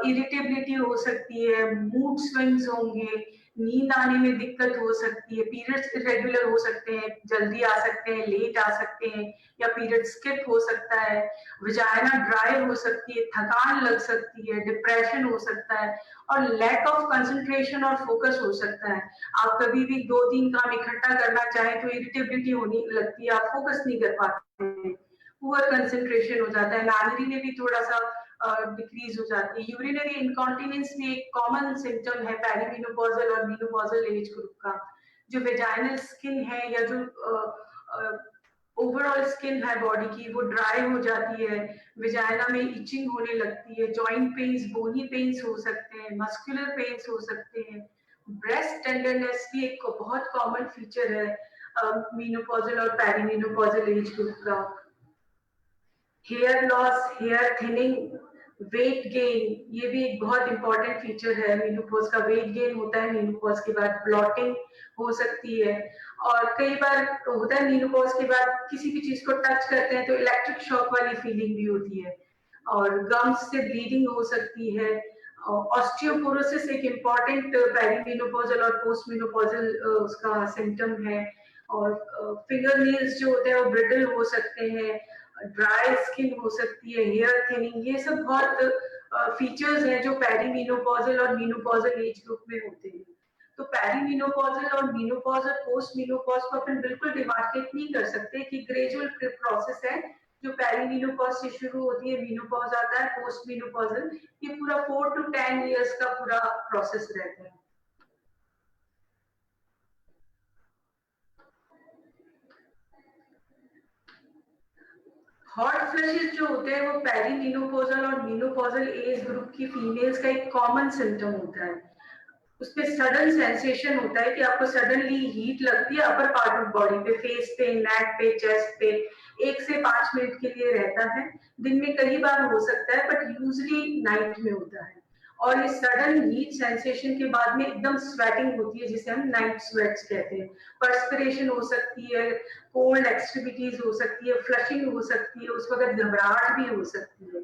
इरिटेबिलिटी हो सकती है, मूड स्विंग्स होंगे, नींद आने में दिक्कत हो सकती है, पीरियड्स इरेगुलर हो सकते हैं, जल्दी आ सकते हैं, लेट आ सकते हैं, या पीरियड स्किप हो सकता है, वजाइना ड्राई हो सकती है, थकान लग सकती है, डिप्रेशन हो सकता है, और लैक ऑफ कंसंट्रेशन और फोकस हो सकता है। आप कभी भी 2-3 काम इकट्ठा करना चाहें तो इरिटेबिलिटी होने लगती है, आप फोकस नहीं कर पाते हैं, पुअर कंसंट्रेशन हो जाता है, मेमोरी में भी थोड़ा सा डिक्रीज हो जाती है। यूरिनरी इनकॉन्टिनेंस भी एक कॉमन सिम्टम है पेरीमेनोपॉजल और मेनोपॉजल एज ग्रुप का। जो वेजाइनल स्किन है या जो ओवरऑल स्किन है बॉडी की, वो ड्राई हो जाती है, विजाइना में इचिंग होने लगती है, जॉइंट पेन्स, बोनी पेन्स हो सकते हैं, मस्कुलर पेन्स हो सकते हैं। ब्रेस्ट टेंडरनेस भी एक बहुत कॉमन फीचर है मेनोपॉजल और पेरीमेनोपॉजल एज ग्रुप का। Hair loss, hair thinning, weight gain, ये भी एक बहुत इंपॉर्टेंट फीचर है मेनोपॉज का। वेट गेन होता है मेनोपॉज के बाद, ब्लॉटिंग हो सकती है, और कई बार होता है मेनोपॉज के बाद किसी भी चीज को टच करते हैं तो इलेक्ट्रिक शॉक वाली फीलिंग भी होती है, और गम्स से ब्लीडिंग हो सकती है। ऑस्टियोपोरोसिस एक इम्पॉर्टेंट पेरीमेनोपॉजल और पोस्ट मेनोपॉजल उसका सिम्टम है, और फिंगर नेल्स जो होते हैं वो ब्रिटल हो सकते हैं, ड्राई स्किन हो सकती है, हेयर थिनिंग, ये सब बहुत फीचर्स हैं जो पेरीमेनोपॉजल और मेनोपॉजल एज ग्रुप में होते हैं। तो पेरीमेनोपॉजल और मेनोपॉज और पोस्ट मेनोपॉज को अपन बिल्कुल डिमार्केट नहीं कर सकते कि ग्रेजुअल प्रोसेस है। जो पेरीमेनोपॉज से शुरू होती है, मेनोपॉज आता है, पोस्ट मेनोपॉजल, ये पूरा 4 to 10 इयर्स का पूरा प्रोसेस रहता है। हॉट फ्लैशेस जो होते हैं वो पेरीमेनोपॉजल और मेनोपॉजल एज ग्रुप की फीमेल्स का एक कॉमन सिम्टम होता है। उसमें सडन सेंसेशन होता है कि आपको सडनली हीट लगती है अपर पार्ट ऑफ बॉडी पे, फेस पे, नेक पे, चेस्ट पे। 1 से 5 मिनट के लिए रहता है, दिन में कई बार हो सकता है, बट यूजली नाइट में होता है। और ये सडन हीट सेंसेशन के बाद में एकदम स्वेटिंग होती है जिसे हम नाइट स्वेट्स कहते हैं। पर्सपिरेशन हो सकती है, कोल्ड एक्सट्रीमिटीज हो सकती है, फ्लशिंग हो सकती है, उस वक्त घबराहट भी हो सकती है।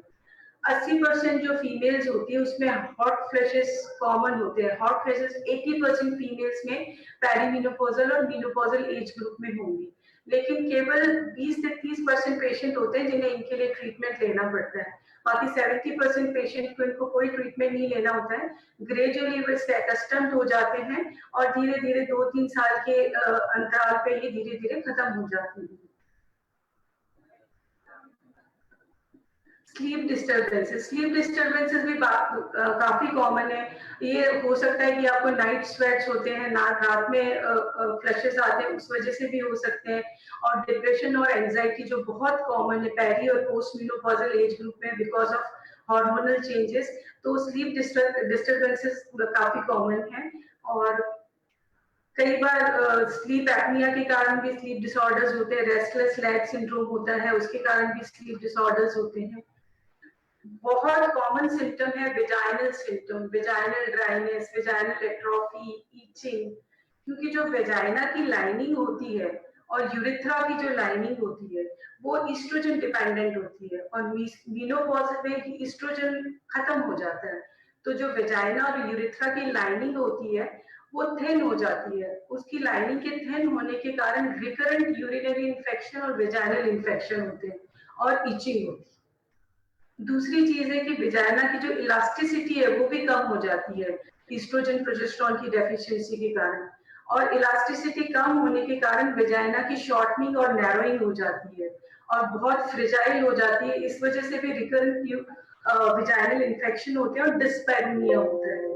80% जो फीमेल्स होती है उसमें हॉट फ्लैशेस कॉमन होते हैं। हॉट फ्लैशेस 80% फीमेल्स में पेरीमेनोपॉजल और मेनोपॉजल एज ग्रुप में होंगी, लेकिन केवल 20 से 30% पेशेंट होते हैं जिन्हें इनके लिए ट्रीटमेंट लेना पड़ता है। बाकी 70% पेशेंट को इनको कोई ट्रीटमेंट नहीं लेना होता है। ग्रेजुअली वे अकस्टम्ड हो जाते हैं और धीरे धीरे 2-3 साल के अंतराल पे ये धीरे धीरे खत्म हो जाती है। स्लीप डिस्टर्बेंसेस भी काफी कॉमन है। ये हो सकता है कि आपको नाइट स्वेट्स होते हैं, रात में फ्लशेस आते हैं, उस वजह से भी हो सकते हैं। और डिप्रेशन और एंजाइटी जो बहुत कॉमन है पेरी और पोस्ट मेनोपॉजल एज ग्रुप में बिकॉज ऑफ हार्मोनल चेंजेस, तो स्लीप डिस्टर्बेंसेस काफी कॉमन है। और कई बार स्लीप एपनिया के कारण भी स्लीप डिसऑर्डर्स होते हैं। रेस्टलेस लेग सिंड्रोम होता है, उसके कारण भी स्लीप डिसऑर्डर्स होते हैं। बहुत कॉमन सिम्टम है vaginal symptom, vaginal dryness, vaginal atrophy, itching, क्योंकि जो वेजाइना की लाइनिंग होती है और यूरेथ्रा की जो लाइनिंग होती है वो ईस्ट्रोजन डिपेंडेंट होती है और मेनोपॉज में ईस्ट्रोजन खत्म हो जाता है, तो जो वेजाइना और यूरेथ्रा की लाइनिंग होती है वो थिन हो जाती है। उसकी लाइनिंग के थिन होने के कारण रिकरेंट यूरिनरी इन्फेक्शन और वेजाइनल इन्फेक्शन होते हैं और इचिंग होती है। दूसरी चीज है कि वेजाइना की जो इलास्टिसिटी है वो भी कम हो जाती है ईस्ट्रोजन प्रोजेस्टेरोन की डेफिशिएंसी के कारण, और इलास्टिसिटी कम होने के कारण वेजाइना की शॉर्टनिंग और नैरोइंग हो जाती है और बहुत फ्रेजाइल हो जाती है। इस वजह से भी रिकरेंट वेजाइनल इन्फेक्शन होते हैं और डिस्पैरिनिया होता है।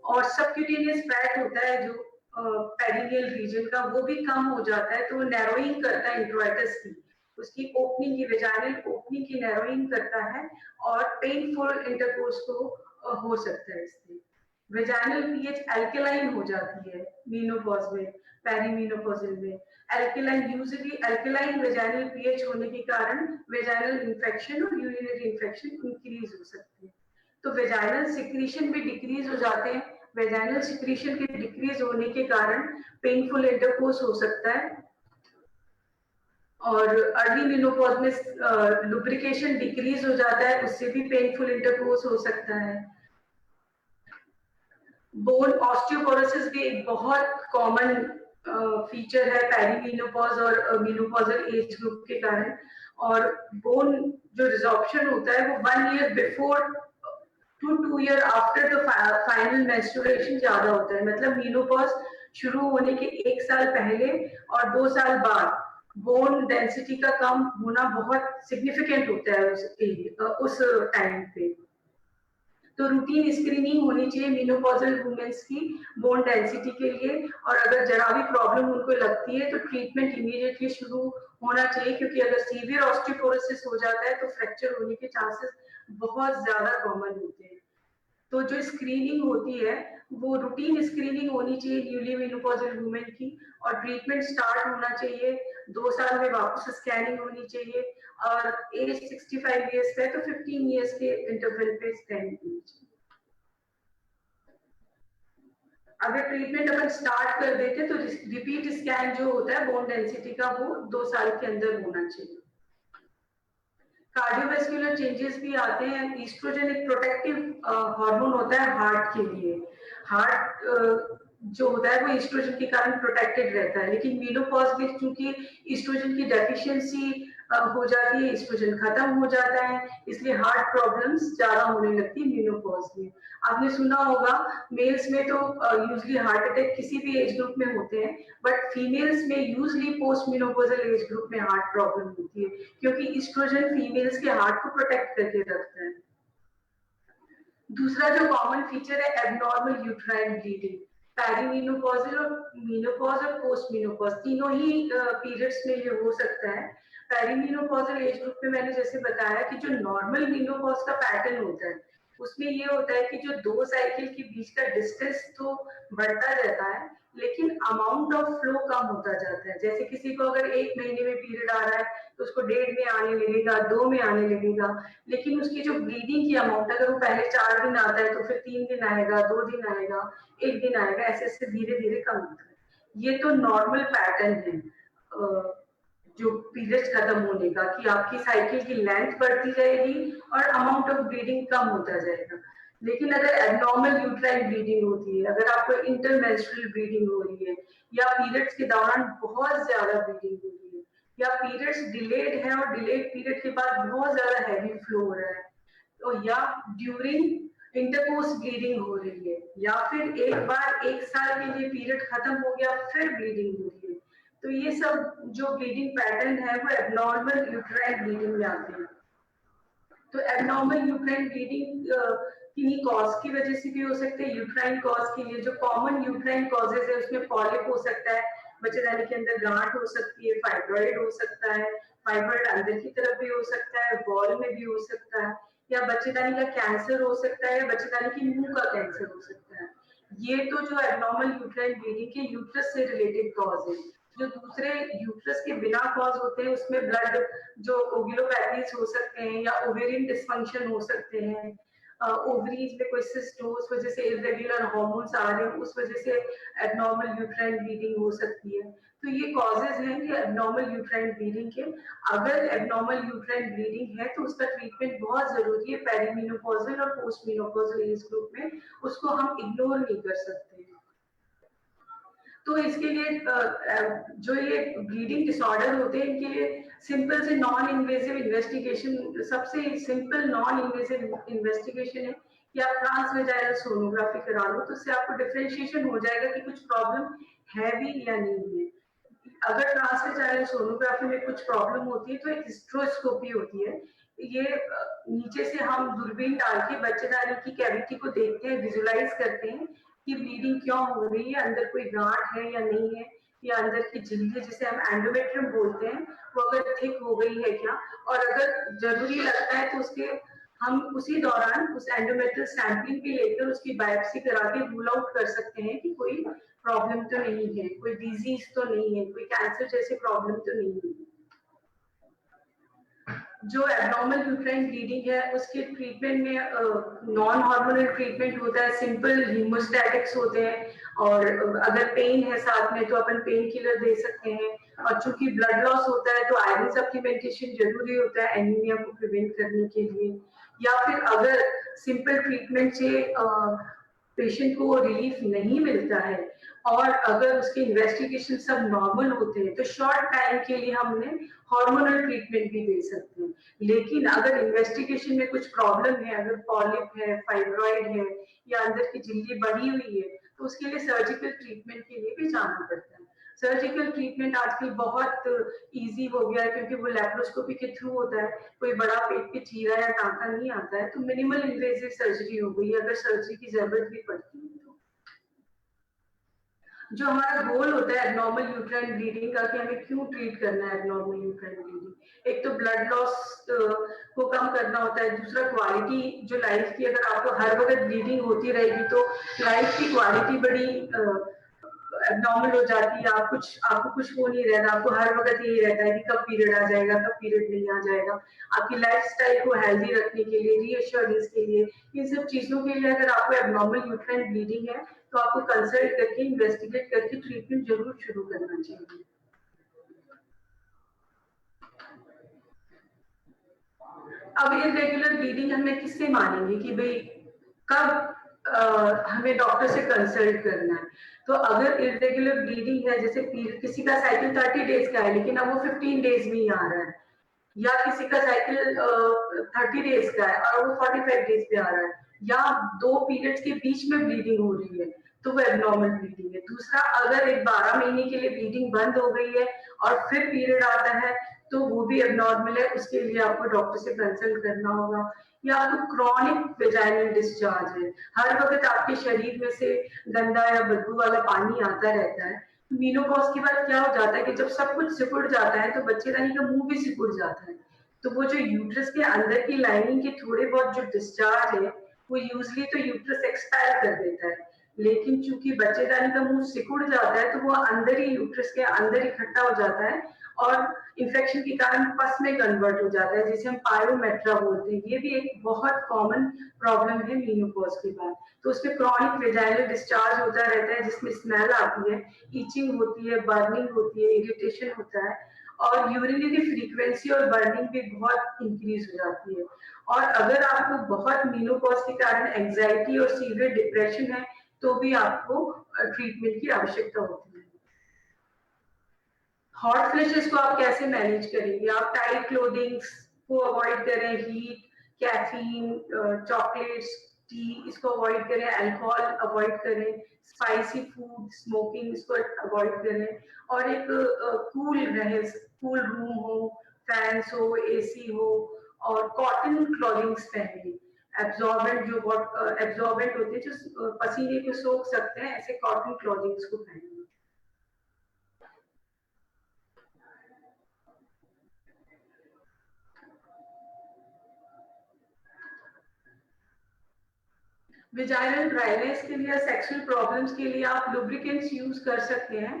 और सबक्यूटेनियस फैट होता है जो पेरिनियल रीजन का, वो भी कम हो जाता है, तो वो नैरोइंग करता है इंट्रोइटस की, उसकी ओपनिंग की, वेजाइनल ओपनिंग की नैरोइंग करता है और पेनफुल इंटरकोर्स को हो सकता है इससे। वेजाइनल पीएच एल्केलाइन हो जाती है मेनोपॉज में, पेरीमेनोपॉजल में। Alkaline usually alkaline vaginal pH होने के कारण वेजाइनल इन्फेक्शन और यूरिनरी इन्फेक्शन इंक्रीज हो सकती है। तो वेजाइनल सिक्रीशन भी डिक्रीज हो जाते हैं। वेजाइनल सिक्रीशन के डिक्रीज होने के कारण पेनफुल इंटरकोर्स हो सकता है और अर्ली मेनोपॉज में लुब्रिकेशन डिक्रीज हो जाता है, उससे भी पेनफुल इंटरकोर्स हो सकता है। बोन ऑस्टियोपोरोसिस भी एक बहुत कॉमन फीचर है पेरीमेनोपॉज और मेनोपॉजल एज ग्रुप के कारण, और बोन जो रिजॉर्प्शन होता है वो 1 year before to 2 year after the final menstruation ज्यादा होता है। मतलब मेनोपॉज शुरू होने के 1 साल पहले और 2 साल बाद बोन डेंसिटी का कम होना बहुत सिग्निफिकेंट होता है उस टाइम पे। तो रूटीन स्क्रीनिंग होनी चाहिए मेनोपॉजल वुमेन्स की बोन डेंसिटी के लिए, और अगर जरा भी प्रॉब्लम उनको लगती है तो ट्रीटमेंट इमीडिएटली शुरू होना चाहिए, क्योंकि अगर सीवियर ऑस्टियोपोरोसिस हो जाता है तो फ्रैक्चर होने के चांसेस बहुत ज्यादा कॉमन होते हैं। तो जो स्क्रीनिंग होती है वो रूटीन स्क्रीनिंग होनी चाहिए न्यूली मेनोपॉजल वुमेन की, और ट्रीटमेंट स्टार्ट होना चाहिए 2 साल में, वापस स्कैनिंग होनी चाहिए, और एज 65 इयर्स पे तो 15 इयर्स के इंटरवल पे स्कैनिंग होनी चाहिए। अगर ट्रीटमेंट अपन स्टार्ट कर देते तो रिपीट स्कैन जो होता है बोन डेंसिटी का वो 2 साल के अंदर होना चाहिए। कार्डियोवैस्कुलर चेंजेस भी आते हैं। ईस्ट्रोजन एक प्रोटेक्टिव हार्मोन होता है हार्ट के लिए। हार्ट जो होता है वो ईस्ट्रोजन के कारण प्रोटेक्टेड रहता है, लेकिन मेनोपॉज में क्योंकि ईस्ट्रोजन की डेफिशिएंसी हो जाती है, ईस्ट्रोजन खत्म हो जाता है, इसलिए हार्ट प्रॉब्लम्स ज्यादा होने लगती है मेनोपॉज में। आपने सुना होगा मेल्स में तो यूजुअली हार्ट अटैक किसी भी एज ग्रुप में होते हैं, बट फीमेल्स में usually post menopausal age group में हार्ट प्रॉब्लम होती है, क्योंकि ईस्ट्रोजन फीमेल्स के हार्ट को प्रोटेक्ट करके रखता है। दूसरा जो कॉमन फीचर है एबनॉर्मल यूट्राइन ब्लीडिंग। पेरीमेनोपॉजल और मेनोपॉज और पोस्ट मेनोपॉज तीनों ही पीरियड्स में ये हो सकता है। पेरीमेनोपॉजल एज ग्रुप में मैंने जैसे बताया कि जो नॉर्मल मेनोपॉज का पैटर्न होता है उसमें ये होता है कि जो 2 साइकिल के बीच का डिस्टेंस तो बढ़ता रहता है, लेकिन अमाउंट ऑफ फ्लो कम होता जाता है। जैसे किसी को अगर 1 महीने में पीरियड आ रहा है तो उसको 1.5 में आने लगेगा, 2 में आने लगेगा, लेकिन उसकी जो ब्लीडिंग की अमाउंट, अगर वो पहले 4 दिन आता है तो फिर 3 दिन आएगा, 2 दिन आएगा, 1 दिन आएगा, ऐसे ऐसे धीरे धीरे कम होता है। ये तो नॉर्मल पैटर्न है जो पीरियड्स खत्म होने का, कि आपकी साइकिल की लेंथ बढ़ती जाएगी और अमाउंट ऑफ ब्लीडिंग कम होता जाएगा। लेकिन अगर एबनॉर्मल यूट्राइन ब्लीडिंग होती है, अगर आपको इंटरमेंस्ट्रुअल ब्लीडिंग हो रही है, या पीरियड्स के दौरान बहुत ज्यादा ब्लीडिंग हो रही है, या पीरियड्स डिलेड है और डिलेड पीरियड के बाद बहुत ज्यादा हैवी फ्लो हो रहा है, तो या ड्यूरिंग इंटरकोर्स ब्लीडिंग हो रही है, या फिर एक बार 1 साल के लिए पीरियड खत्म हो गया फिर ब्लीडिंग हो रही है, तो ये सब जो ब्लीडिंग पैटर्न है वो एबनॉर्मल यूट्राइन ब्लीडिंग में आते हैं। तो एबनॉर्मल यूट्राइन ब्लीडिंग किन्हीं कॉज की वजह से भी हो सकते हैं। यूट्राइन कॉज के लिए जो कॉमन यूट्राइन कॉजेज है उसमें पॉलिप हो सकता है, बच्चेदानी के अंदर गांठ हो सकती है, फाइब्रॉइड हो सकता है, फाइब्रॉइड अंदर की तरफ भी हो सकता है, बॉल में भी हो सकता है, या बच्चेदानी का कैंसर हो सकता है, या बच्चेदानी की मुंह का कैंसर हो सकता है। ये तो जो एबनॉर्मल यूट्राइन ब्लीडिंग के यूट्रस से रिलेटेड कॉज है। जो दूसरे यूट्रस के बिना कॉज होते हैं उसमें ब्लड जो ओव्यूलोपैथीज हो सकते हैं, या ओवेरियन डिसफंक्शन हो सकते हैं, ओवरीज में कोई सिस्ट हो, उस वजह से इरेगुलर हार्मोन्स आ रहे हैं, उस वजह से एबनॉर्मल यूट्राइन ब्लीडिंग हो सकती है। तो ये कॉजेज हैं कि एबनॉर्मल यूट्राइन ब्लीडिंग के। अगर एबनॉर्मल यूट्राइन ब्लीडिंग है तो उसका ट्रीटमेंट बहुत जरूरी है पेरीमेनोपॉजल और पोस्ट मेनोपॉजल एज ग्रुप में, उसको हम इग्नोर नहीं कर सकते। तो इसके लिए जो ये ब्लीडिंग डिसऑर्डर होते हैं इनके लिए सिंपल से नॉन इन्वेजिव इन्वेस्टिगेशन, सबसे सिंपल नॉन इन्वेजिव इन्वेस्टिगेशन है कि आप ट्रांसवेजाइनल सोनोग्राफी करा लो, तो उससे आपको डिफरेंशिएशन हो जाएगा कि कुछ प्रॉब्लम है भी या नहीं है। अगर ट्रांसवेजाइनल सोनोग्राफी में कुछ प्रॉब्लम होती है तो एक हिस्ट्रोस्कोपी होती है। ये नीचे से हम दूरबीन डाल के बच्चेदानी की कैविटी को देखते हैं, विजुलाइज करते हैं कि ब्लीडिंग क्यों हो रही है, अंदर कोई गांठ है या नहीं है, या अंदर की झिल्ली जिसे हम एंडोमेट्रियम बोलते हैं वो अगर थिक हो गई है क्या, और अगर जरूरी लगता है तो उसके हम उसी दौरान उस एंडोमेट्रियल सैंपलिंग भी लेकर उसकी बायोप्सी करा के रूल आउट कर सकते हैं कि कोई प्रॉब्लम तो नहीं है, कोई डिजीज तो नहीं है, कोई कैंसर जैसे प्रॉब्लम तो नहीं है। जो एबनॉर्मल यूट्राइन ब्लीडिंग है उसके ट्रीटमेंट में नॉन हार्मोनल ट्रीटमेंट होता है, सिंपल हीमोस्टैटिक्स होते हैं, और अगर पेन है साथ में तो अपन पेन किलर दे सकते हैं, और चूंकि ब्लड लॉस होता है तो आयरन सप्लीमेंटेशन जरूरी होता है एनीमिया को प्रिवेंट करने के लिए। या फिर अगर सिंपल ट्रीटमेंट से पेशेंट को रिलीफ नहीं मिलता है और अगर उसके इन्वेस्टिगेशन सब नॉर्मल होते हैं तो शॉर्ट टाइम के लिए हमने हार्मोनल ट्रीटमेंट भी दे सकते हैं। लेकिन अगर इन्वेस्टिगेशन में कुछ प्रॉब्लम है, अगर पॉलिप है, फाइब्रॉइड है, या अंदर की झिल्ली बढ़ी हुई है, तो उसके लिए सर्जिकल ट्रीटमेंट के लिए भी जाना पड़ता है। सर्जिकल ट्रीटमेंट आजकल बहुत इजी हो गया है क्योंकि वो लैप्रोस्कोपी के थ्रू होता है, कोई बड़ा पेट पे चीरा या टांका नहीं आता है, तो मिनिमल इन्वेजिव सर्जरी हो गई है अगर सर्जरी की जरूरत भी पड़ती है तो। जो हमारा गोल होता है एबनॉर्मल यूट्राइन ब्लीडिंग का कि हमें क्यों ट्रीट करना है एबनॉर्मल यूट्राइन ब्लीडिंग, एक तो ब्लड लॉस को कम करना होता है, दूसरा क्वालिटी जो लाइफ की, अगर आपको हर वक्त ब्लीडिंग होती रहेगी तो लाइफ की क्वालिटी बड़ी एबनॉर्मल हो जाती है। आपको कुछ वो नहीं रहता, आपको हर वक्त यही रहता है कि कब पीरियड आ जाएगा, कब पीरियड नहीं आ जाएगा। आपकी लाइफस्टाइल को हेल्दी रखने के लिए, रीअश्योरेंस के लिए, इन सब चीजों के लिए अगर आपको एबनॉर्मल यूट्राइन ब्लीडिंग है तो आपको कंसल्ट करके इन्वेस्टिगेट करके ट्रीटमेंट जरूर शुरू करना चाहिए। अब इरेगुलर ब्लीडिंग हमें किससे मानेंगे कि भाई कब हमें डॉक्टर से कंसल्ट करना है। तो अगर इरेगुलर ब्लीडिंग है, जैसे किसी का साइकिल 30 डेज का है लेकिन अब वो 15 डेज में ही आ रहा है, या किसी का साइकिल 30 डेज का है और वो 45 डेज पे आ रहा है, या 2 पीरियड्स के बीच में ब्लीडिंग हो रही है तो वो एबनॉर्मल ब्लीडिंग है। दूसरा, अगर एक 12 महीने के लिए ब्लीडिंग बंद हो गई है और फिर पीरियड आता है तो वो भी एबनॉर्मल है, उसके लिए आपको डॉक्टर से कंसल्ट करना होगा। या आपको क्रॉनिक वेजाइनल डिस्चार्ज है, हर वक्त आपके शरीर में से गंदा या बदबू वाला पानी आता रहता है। मेनोपॉज के बाद क्या हो जाता है कि जब सब कुछ सिकुड़ जाता है तो बच्चेदानी का मुंह भी सिकुड़ जाता है, तो वो जो यूट्रस के अंदर की लाइनिंग के थोड़े बहुत जो डिस्चार्ज है वो यूजली तो यूट्रस एक्सपेल कर देता है, लेकिन चूंकि बच्चेदानी का मुंह सिकुड़ जाता है तो वो अंदर ही यूट्रस के अंदर इकट्ठा हो जाता है और इन्फेक्शन के कारण पस में कन्वर्ट हो जाता है, जिसे हम पायोमेट्रा बोलते हैं। ये भी एक बहुत कॉमन प्रॉब्लम है मेनोपॉज के बाद। तो उसमें क्रॉनिक वेजाइनल डिस्चार्ज होता रहता है, जिसमें स्मेल आती है, ईचिंग होती है, बर्निंग होती है, इरिटेशन होता है और यूरिनरी फ्रीक्वेंसी और बर्निंग भी बहुत इंक्रीज हो जाती है। और अगर आपको बहुत मेनोपॉज के कारण एंजाइटी और सीवियर डिप्रेशन है तो भी आपको ट्रीटमेंट की आवश्यकता होती है। हॉट फ्लैशेस को आप कैसे मैनेज करेंगे? आप टाइट क्लोथिंग्स को अवॉइड करें, हीट, कैफीन, चॉकलेट्स, टी इसको अवॉइड करें, अल्कोहल अवॉइड करें, स्पाइसी फूड, स्मोकिंग इसको अवॉइड करें और एक कूल रहे, कूल रूम हो, फैंस हो, एसी हो और कॉटन क्लॉथिंग्स पहने। एब्जॉर्बेंट जो एब्जॉर्बेंट होते हैं जो पसीने को सोख सकते हैं, ऐसे कॉटन क्लॉथिंग्स को पहने। विजाइनल ड्राइनेस के लिए, सेक्सुअल प्रॉब्लम्स के लिए आप लुब्रिकेंट्स यूज कर सकते हैं।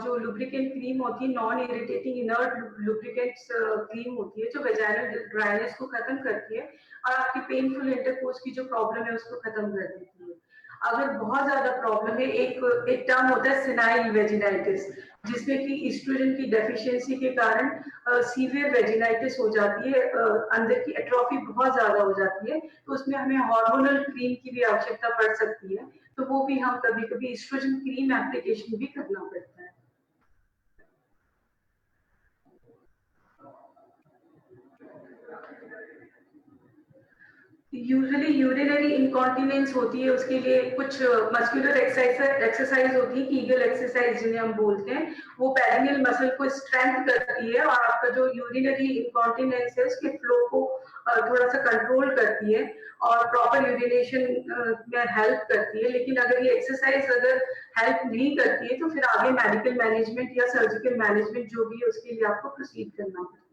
जो लुब्रिकेंट क्रीम होती है, non irritating inert lubricants cream होती है जो वेजाइनल ड्राइनेस को खत्म करती है और आपकी पेनफुल इंटरकोर्स की जो प्रॉब्लम है उसको खत्म कर देती है। अगर बहुत ज्यादा प्रॉब्लम है, एक टर्म होता है सेनाइल वेजिनाइटिस, जिसमें कि ईस्ट्रोजन की डेफिशिएंसी के कारण सीवियर वेजिनाइटिस हो जाती है, अंदर की एट्रोफी बहुत ज्यादा हो जाती है, तो उसमें हमें हार्मोनल क्रीम की भी आवश्यकता पड़ सकती है। तो वो भी हम कभी कभी ईस्ट्रोजन क्रीम एप्लीकेशन भी करना पड़ता है। यूजुअली यूरिनरी इनकॉन्टिनेंस होती है, उसके लिए कुछ मस्कुलर एक्सरसाइज होती है, कीगल एक्सरसाइज जिन्हें हम बोलते हैं। वो पेरिनियल मसल को स्ट्रेंथ करती है और आपका जो यूरिनरी इनकॉन्टिनेंस है उसके फ्लो को थोड़ा सा कंट्रोल करती है और प्रॉपर यूरिनेशन में हेल्प करती है। लेकिन अगर ये एक्सरसाइज अगर हेल्प नहीं करती है तो फिर आगे मेडिकल मैनेजमेंट या सर्जिकल मैनेजमेंट जो भी है उसके लिए आपको प्रोसीड करना पड़ता है।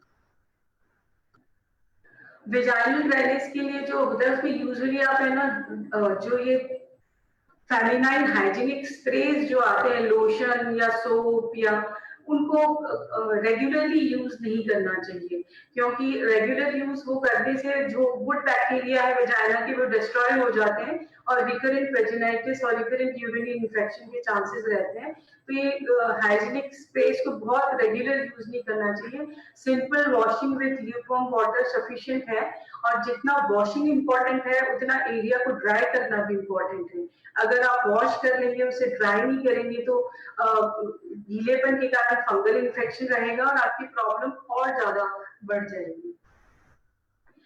वेजाइनल ड्राइनेस के लिए जो होता है उसमें यूजुअली आप है ना, जो ये फेमिनाइन हाइजीनिक स्प्रेज जो आते हैं, लोशन या सोप या, उनको रेगुलरली यूज नहीं करना चाहिए, क्योंकि रेगुलर यूज वो करने से जो गुड बैक्टीरिया है वेजाइना के वो डिस्ट्रॉय हो जाते हैं और रिकरेंट वेजिनाइटिस और रिकरेंट यूरिनरी इन्फेक्शन के चांसेस रहते हैं। तो ये हाइजीनिक स्प्रेज को बहुत रेगुलर यूज नहीं करना चाहिए। Simple washing with lukewarm water sufficient है और जितना वॉशिंग इंपॉर्टेंट है उतना एरिया को ड्राई करना भी इंपॉर्टेंट है। अगर आप वॉश कर लेंगे, उसे ड्राई नहीं करेंगे तो गीलेपन के कारण फंगल इन्फेक्शन रहेगा और आपकी प्रॉब्लम और ज्यादा बढ़ जाएगी।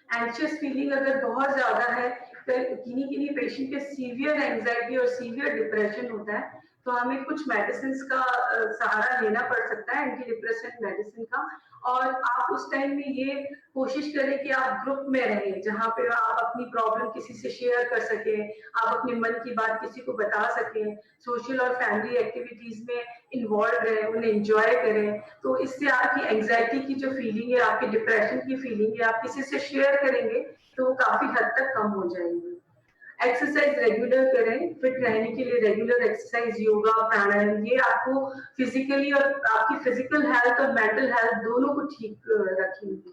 एंशियस फीलिंग अगर बहुत ज्यादा है, किन्हीं पेशेंट के सीवियर एंजाइटी और सीवियर डिप्रेशन होता है तो हमें कुछ मेडिसिन का सहारा लेना पड़ सकता है, एंटी डिप्रेसेंट मेडिसिन का। और आप उस टाइम में ये कोशिश करें कि आप ग्रुप में रहें जहाँ पे आप अपनी प्रॉब्लम किसी से शेयर कर सके, आप अपने मन की बात किसी को बता सकें, सोशल और फैमिली एक्टिविटीज में इन्वॉल्व रहें, उन्हें एंजॉय करें। तो इससे आपकी एंजाइटी की जो फीलिंग है, आपकी डिप्रेशन की फीलिंग है, आप किसी से शेयर करेंगे तो वो काफी हद तक कम हो जाएंगी। एक्सरसाइज रेगुलर करें, फिट रहने के लिए रेगुलर एक्सरसाइज, योगा, प्राणायाम, ये आपको फिजिकली और आपकी फिजिकल हेल्थ और मेंटल हेल्थ दोनों को ठीक रखेंगे।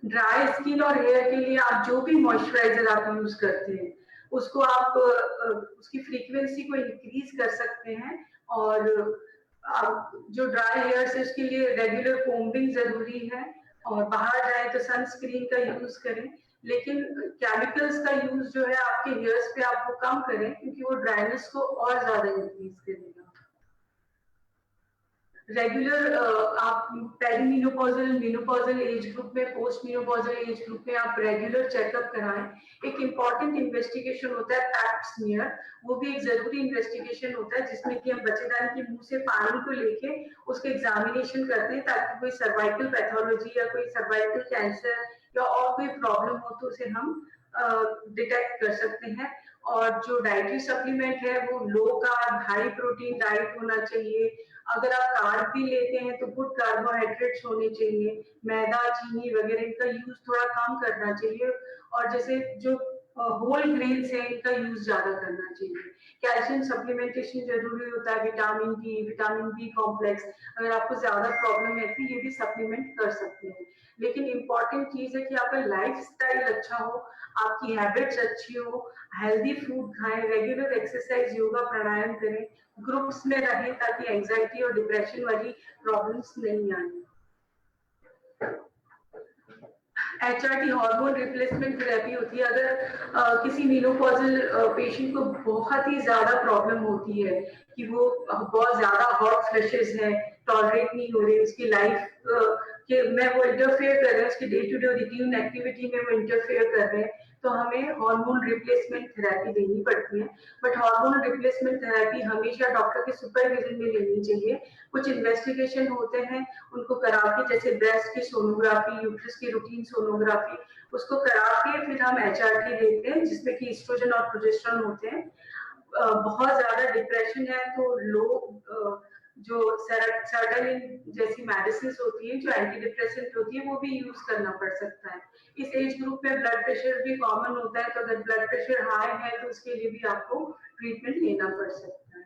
ड्राई स्किन और हेयर के लिए आप जो भी मॉइस्चराइजर आप यूज करते हैं उसको आप उसकी फ्रीक्वेंसी को इंक्रीज कर सकते हैं और आप जो ड्राई हेयर है उसके लिए रेगुलर कोम्बिंग जरूरी है और बाहर जाए तो सनस्क्रीन का यूज करें। लेकिन केमिकल्स का यूज जो है आपके हेयर्स पे आप वो कम करें क्योंकि वो ड्राइनेस को और ज्यादा इंक्रीज करेगा। रेगुलर आप पेरीमेनोपॉजल, मेनोपॉजल एज ग्रुप में, पोस्ट मेनोपॉजल एज ग्रुप में आप रेगुलर चेकअप कराएं। एक इम्पॉर्टेंट इन्वेस्टिगेशन होता है पैप स्मीयर, वो भी एक जरूरी इन्वेस्टिगेशन होता है जिसमें कि हम बच्चेदानी के मुंह से पानी को लेके उसके एग्जामिनेशन करते हैं ताकि कोई सर्वाइकल पैथोलॉजी या कोई सर्वाइकल कैंसर या और कोई प्रॉब्लम हो तो उसे हम डिटेक्ट कर सकते हैं। और जो डाइटरी सप्लीमेंट है वो low carb high protein diet होना चाहिए। अगर आप कार्ब भी लेते हैं तो गुड कार्बोहाइड्रेट्स होने चाहिए, मैदा, चीनी वगैरह इनका यूज थोड़ा कम करना चाहिए। और जैसे जो होल ग्रेन से इनका यूज ज्यादा करना चाहिए। कैल्शियम सप्लीमेंटेशन जरूरी होता है, विटामिन बी कॉम्प्लेक्स, अगर आपको ज्यादा प्रॉब्लम है तो ये भी सप्लीमेंट कर सकते हैं। लेकिन इम्पॉर्टेंट चीज है कि आपका लाइफ स्टाइल अच्छा हो, आपकी हैबिट्स अच्छी हो, हेल्दी फूड खाएं, रेगुलर एक्सरसाइज, योगा, प्राणायाम करें, ग्रुप्स में रहें ताकि एंजाइटी और डिप्रेशन वाली प्रॉब्लम्स नहीं आए। HRT हार्मोन रिप्लेसमेंट थेरेपी होती है। अगर किसी मेनोपॉजल पेशेंट को बहुत ही ज्यादा प्रॉब्लम होती है कि वो बहुत ज्यादा हॉट फ्लशेस है, टॉलरेट नहीं हो रही, उसकी लाइफ के में वो इंटरफेयर कर रहे हैं, उसकी day to day routine activity में वो इंटरफेयर कर रहे हैं, तो हमें हार्मोन रिप्लेसमेंट थेरेपी देनी पड़ती है। बट हार्मोन रिप्लेसमेंट थेरेपी हमेशा डॉक्टर के सुपरविजन में लेनी चाहिए। कुछ इन्वेस्टिगेशन होते हैं, उनको करा के, जैसे ब्रेस्ट की सोनोग्राफी, यूट्रस की रूटीन सोनोग्राफी, उसको करा के फिर हम HRT देते हैं, जिसमें कि एस्ट्रोजन और प्रोजेस्टेरोन होते हैं। बहुत ज्यादा डिप्रेशन है तो लोग जो सर्टालिन जैसी मेडिसिन होती है, जो एंटी डिप्रेसेंट होती है, वो भी यूज करना पड़ सकता है। इस एज ग्रुप में ब्लड प्रेशर भी कॉमन होता है, तो अगर ब्लड प्रेशर हाई है तो उसके लिए भी आपको ट्रीटमेंट लेना पड़ सकता है।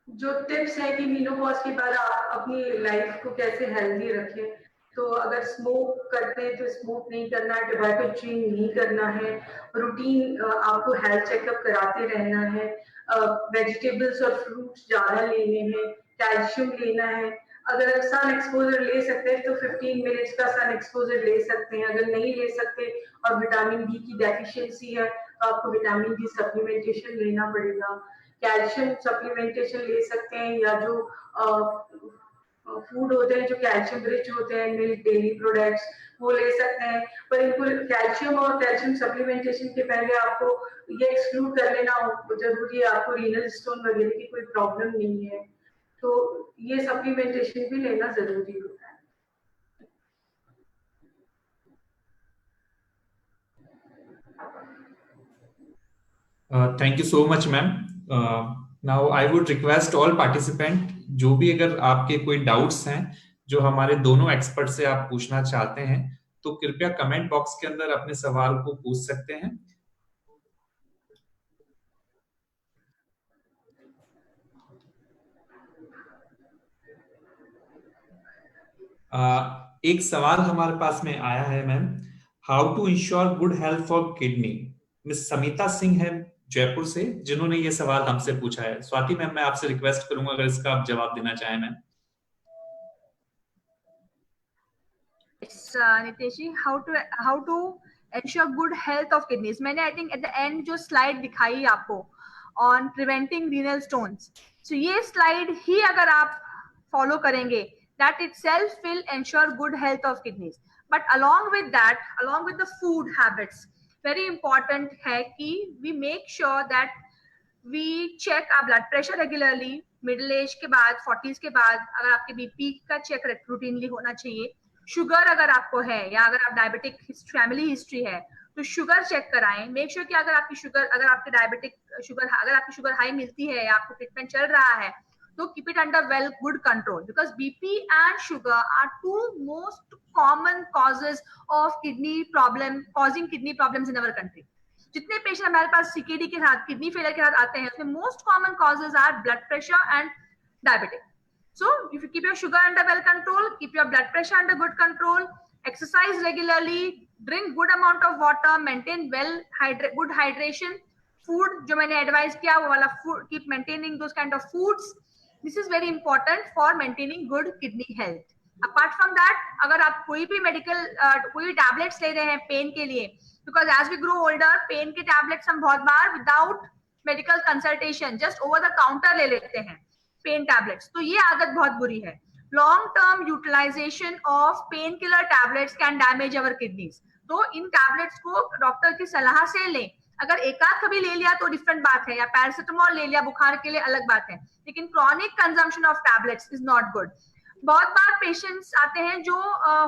जो टिप्स है कि मेनोपॉज के बाद आप अपनी लाइफ को कैसे हेल्दी रखें, तो अगर स्मोक करते हैं तो स्मोक नहीं करना है, टोबैको च्यूइंग नहीं करना है, रूटीन आपको हेल्थ चेकअप कराते रहना है, वेजिटेबल्स और फ्रूट्स ज्यादा लेने हैं, कैल्शियम लेना है। अगर सन एक्सपोजर ले सकते हैं तो 15 मिनट्स का सन एक्सपोजर ले सकते हैं। अगर नहीं ले सकते और विटामिन डी की डेफिशिएंसी है तो आपको विटामिन डी सप्लीमेंटेशन लेना पड़ेगा। कैल्शियम सप्लीमेंटेशन ले सकते हैं, या जो फूड होते हैं जो कैल्शियम रिच होते हैं, मिल्क, डेयरी प्रोडक्ट्स, वो ले सकते हैं। पर इनको कैल्शियम और कैल्शियम सप्लीमेंटेशन के पहले आपको ये एक्सक्लूड कर लेना जरूरी है, आपको रीनल स्टोन वगैरह की कोई प्रॉब्लम नहीं है, तो ये सप्लीमेंटेशन भी लेना जरूरी होता है। Thank you so much ma'am. Now I would request all participant, जो भी अगर आपके कोई डाउट्स हैं जो हमारे दोनों एक्सपर्ट से आप पूछना चाहते हैं, तो कृपया कमेंट बॉक्स के अंदर अपने सवाल को पूछ सकते हैं। एक सवाल हमारे पास में आया है ma'am, how to ensure good health for kidney. Miss Samita Singh है जयपुर से, जिन्होंने ये सवाल हमसे पूछा है। स्वाति मैम, मैं आपसे रिक्वेस्ट करूंगा अगर इसका आप जवाब देना चाहें ma'am. Nitesh ji, how to ensure good health of kidneys. मैंने I think at the end जो स्लाइड दिखाई आपको on preventing renal stones, so ये स्लाइड ही अगर आप फॉलो करेंगे, that itself will ensure good health of kidneys. But along with that, along with the food habits, very important है कि we make sure that we check our blood pressure regularly. Middle age के बाद, 40s के बाद, अगर आपके बीपी का चेक रूटीनली होना चाहिए। शुगर अगर आपको है, या अगर आप डायबिटिक फैमिली हिस्ट्री है तो शुगर चेक कराएं। मेक श्योर कि अगर आपकी शुगर, अगर आपकी डायबिटिक शुगर, अगर आपकी शुगर हाई मिलती है या आपको ट्रीटमेंट चल रहा है, तो keep it under good control, because BP and sugar are two most common causes of causing kidney problems in our country. जितने पेशेंट हमारे पास CKD के साथ, किडनी फेलियर के साथ आते हैं, उसमें most common causes are blood pressure and diabetic. So if you keep your sugar under well control, keep your blood pressure under good control, exercise regularly, drink good amount of water, maintain good hydration, food जो मैंने advise किया वो वाला food, keep maintaining those kind of foods. This is very important for maintaining good kidney health. Apart from that, अगर आप कोई भी medical कोई tablets ले रहे हैं पेन के लिए, because as we grow older, pain के tablets हम बहुत बार without medical consultation just over the counter ले लेते हैं पेन टैबलेट्स, तो ये आदत बहुत बुरी है. Long term utilization of pain killer tablets can damage our kidneys. तो इन टैबलेट्स को डॉक्टर की सलाह से लें. अगर एक आध कभी ले लिया तो डिफरेंट बात है, या पैरासिटामोल ले लिया बुखार के लिए, अलग बात है, लेकिन chronic consumption of tablets is not good. बहुत बार पेशेंट्स आते हैं जो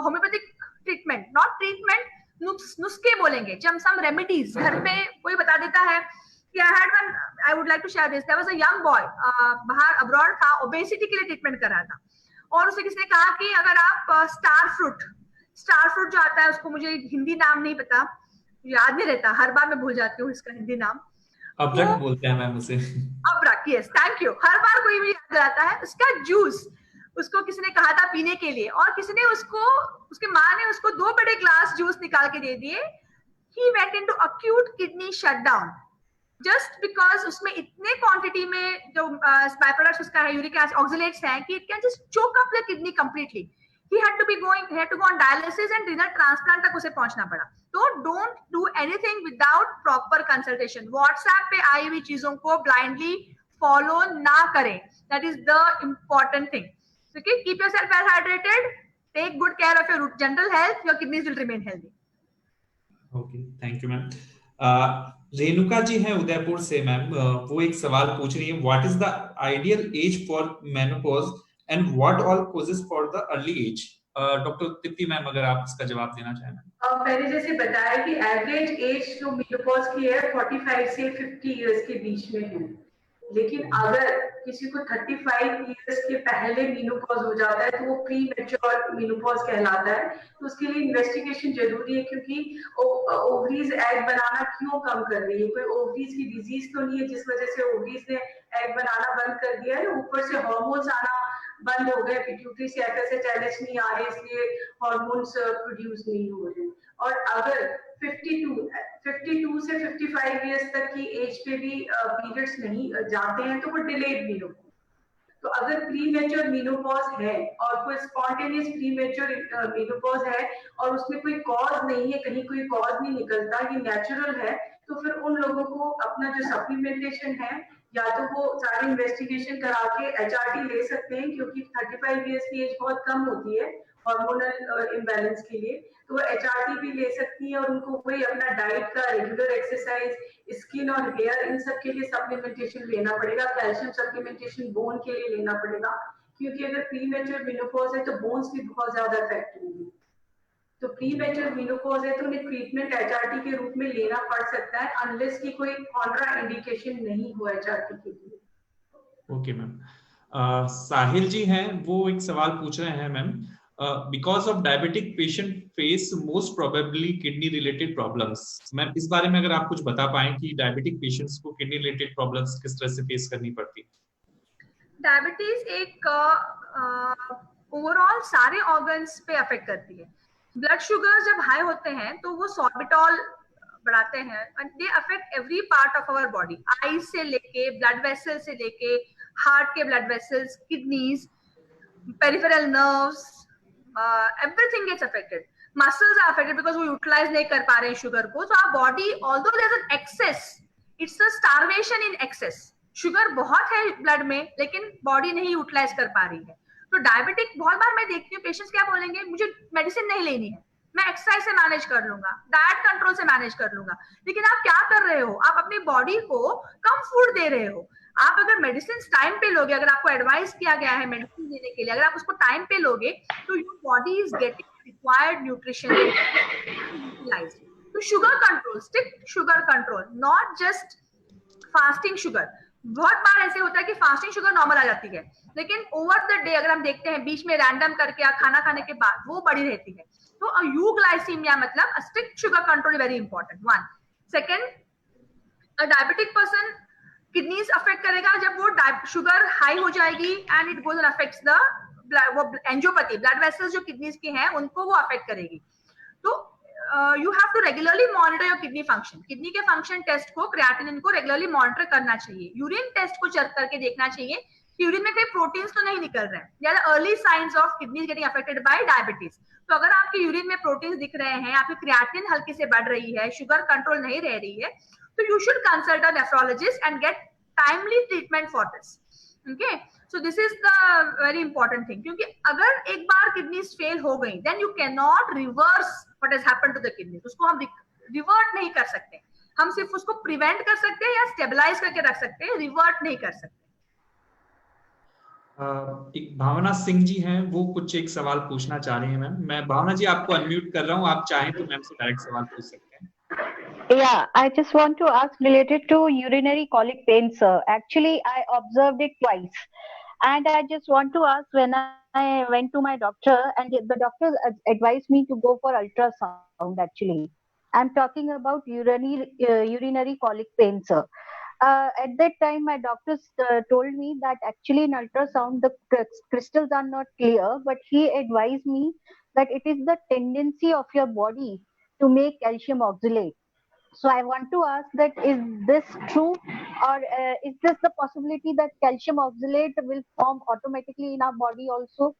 होम्योपैथिक ट्रीटमेंट, नॉट ट्रीटमेंट, नुस्खे बोलेंगे, सम रेमेडीज घर पे कोई बता देता है. I would like to share this. There was a young boy, बाहर अब्रॉड था, ओबेसिटी के लिए ट्रीटमेंट कर रहा था, और उसे किसने कहा कि अगर आप स्टार फ्रूट जो आता है, उसको मुझे हिंदी नाम नहीं पता, याद नहीं रहता, हर बार मैं भूल जाती हूँ इसका हिंदी नाम। अब्रक बोलते हैं मैम उसे। अब्रक, यस, थैंक यू। हर बार कोई भी याद रहता है। उसका जूस, उसको किसी ने कहा था पीने के लिए, और किसी ने उसको, उसके माँ ने उसको 2 बड़े ग्लास जूस निकाल के दे दिए। He went into acute kidney shutdown just because उसमें इतने क्वांटिटी में जो बाय प्रोडक्ट्स उसका है, यूरिक एसिड, ऑक्सलेट्स हैं, कि it can just choke up the kidney completely. He had to go on dialysis and renal transplant तक उसे पहुंचना पड़ा। तो don't do anything without proper consultation. WhatsApp पे आई हुई चीजों को blindly follow ना करें। That is the important thing. Okay, keep yourself well hydrated. Take good care of your general health. Your kidneys will remain healthy. Okay, thank you ma'am. Renuka ji हैं उदयपुर से मैम, वो एक सवाल पूछ रही है, what is the ideal age for menopause and what all causes for the early age? Doctor Tripti ma'am, अगर आप इसका जवाब देना चाहें। मैंने जैसे बताया कि एवरेज एज जो मेनोपॉज की है 45 से 50 इयर्स के बीच में है, लेकिन अगर किसी को 35 इयर्स के पहले मेनोपॉज हो जाता है तो वो प्री मैच्योर मेनोपॉज कहलाता है। तो उसके लिए इन्वेस्टिगेशन जरूरी है, क्योंकि ओवरीज एग बनाना क्यों कम कर रही है? कोई ओवरीज की डिजीज तो नहीं है जिस वजह से ओवरीज ने एग बनाना बंद कर दिया है। ऊपर से हार्मोन्स आना बंद हो गए, पिट्यूटरी से एफएसएच नहीं आ रहे, इसलिए हार्मोन्स प्रोड्यूस नहीं हो रहे। और अगर 52 से 55 इयर्स तक की एज पे भी पीरियड्स नहीं जाते हैं तो वो डिलेड मेनोपॉज। तो अगर प्री मेच्योर मेनोपॉज है और कोई स्पॉन्टेनियस प्री मेच्योर मेनोपॉज है और उसमें कोई कॉज नहीं है, कहीं कोई कॉज नहीं निकलता, ये नेचुरल है, तो फिर उन लोगों को अपना जो सप्लीमेंटेशन है, या तो वो सारी इन्वेस्टिगेशन करा के एचआरटी ले सकते हैं, क्योंकि 35 इयर्स की एज बहुत कम होती है हार्मोनल इम्बैलेंस के लिए, तो वो एचआरटी भी ले सकती है। और उनको कोई अपना डाइट का, रेगुलर एक्सरसाइज, स्किन और हेयर, इन सब के लिए सप्लीमेंटेशन लेना पड़ेगा। कैल्शियम सप्लीमेंटेशन बोन के लिए लेना पड़ेगा, क्योंकि अगर प्री मैच्योर मेनोपॉज है तो बोन्स भी बहुत ज्यादा अफेक्ट होंगी। तो प्री मैच्योर मेनोपॉज है तो उन्हें ट्रीटमेंट एचआरटी के रूप में लेना पड़ सकता है, अनलेस की कोई कॉन्ट्रा इंडिकेशन नहीं हो एचआरटी के लिए। Okay ma'am. साहिल जी हैं, वो एक सवाल पूछ रहे हैं ma'am, because of diabetic patient face most probably kidney related problems. Ma'am, इस बारे में अगर आप कुछ बता पाएं कि डायबिटिक पेशेंट्स को किडनी रिलेटेड प्रॉब्लम्स किस तरह से फेस करनी पड़ती है? डायबिटीज एक ओवरऑल सारे ऑर्गन्स पे अफेक्ट करती है। ब्लड शुगर जब हाई होते हैं तो वो सॉर्बिटॉल बढ़ाते हैं, and they affect every part of our body, eyes से लेके ब्लड वेसल से लेके हार्ट के blood vessels, kidneys, peripheral nerves, everything gets affected. Muscles are affected because we utilize नहीं कर पा रहे हैं शुगर को। So our body, although there's an excess, it's a starvation in excess. Sugar बहुत है ब्लड में, लेकिन बॉडी नहीं यूटिलाइज कर पा रही है। तो डायबिटिक, बहुत बार मैं देखती हूँ पेशेंट्स क्या बोलेंगे, मुझे मेडिसिन नहीं लेनी है, मैं एक्सरसाइज से मैनेज कर लूंगा, डाइट कंट्रोल से मैनेज कर लूंगा। लेकिन आप क्या कर रहे हो? आप अपनी बॉडी को कम फूड दे रहे हो। आप अगर मेडिसिन टाइम पे लोगे, अगर आपको एडवाइस किया गया है मेडिसिन लेने के लिए, अगर आप उसको टाइम पे लोगे तो your body is getting required nutrition utilised. तो sugar control, strict sugar control, not just fasting sugar. बहुत बार ऐसे होता है कि फास्टिंग शुगर नॉर्मल आ जाती है, लेकिन ओवर द डे अगर हम देखते हैं बीच में रैंडम करके या खाना खाने के बाद वो बढ़ी रहती है। तो यूग्लाइसीमिया मतलब strict sugar control very important, one. Second, diabetic person kidneys affect करेगा जब वो शुगर हाई हो जाएगी, and it goes and affects the angiopathy, blood vessels जो किडनीज के हैं उनको वो अफेक्ट करेगी। तो you have to regularly monitor your kidney function. Kidney के फंक्शन टेस्ट को, क्रिएटिनिन को रेगुलरली मॉनिटर करना चाहिए। यूरिन टेस्ट को चेक करके देखना चाहिए कि यूरिन में कहीं प्रोटीन्स तो नहीं निकल रहे हैं। या early signs of kidneys getting affected by diabetes. तो अगर आपके यूरिन में प्रोटीन्स दिख रहे हैं, आपकी क्रिएटिनिन हल्की से बढ़ रही है, शुगर कंट्रोल नहीं रह रही है, तो you should consult a nephrologist and get timely treatment for this. Okay, so this is the very important thing, क्योंकि अगर एक बार किडनीज फेल हो गई, then you cannot reverse what has happened to the kidneys. उसको हम रिवर्ट नहीं कर सकते, हम सिर्फ उसको प्रिवेंट कर सकते हैं या स्टेबलाइज करके रख सकते हैं, रिवर्ट नहीं कर सकते। एक भावना सिंह जी हैं, वो कुछ एक सवाल पूछना चाह रही हैं मैम। मैं भावना जी आपको अनम्यूट कर रहा हूँ, आप चाहें तो मैम से डायरेक्ट सवाल पूछ सकते हैं। Yeah, I just want to ask related to urinary colic pain, sir. Actually, I observed it twice, and I just want to ask, when I went to my doctor, and the doctor advised me to go for ultrasound actually. I'm talking about urinary colic pain, sir. At that time, my doctors told me that actually in ultrasound the crystals are not clear, but he advised me that it is the tendency of your body to make calcium oxalate. So I want to ask that is this true, or is this the possibility that calcium oxalate will form automatically in our body also?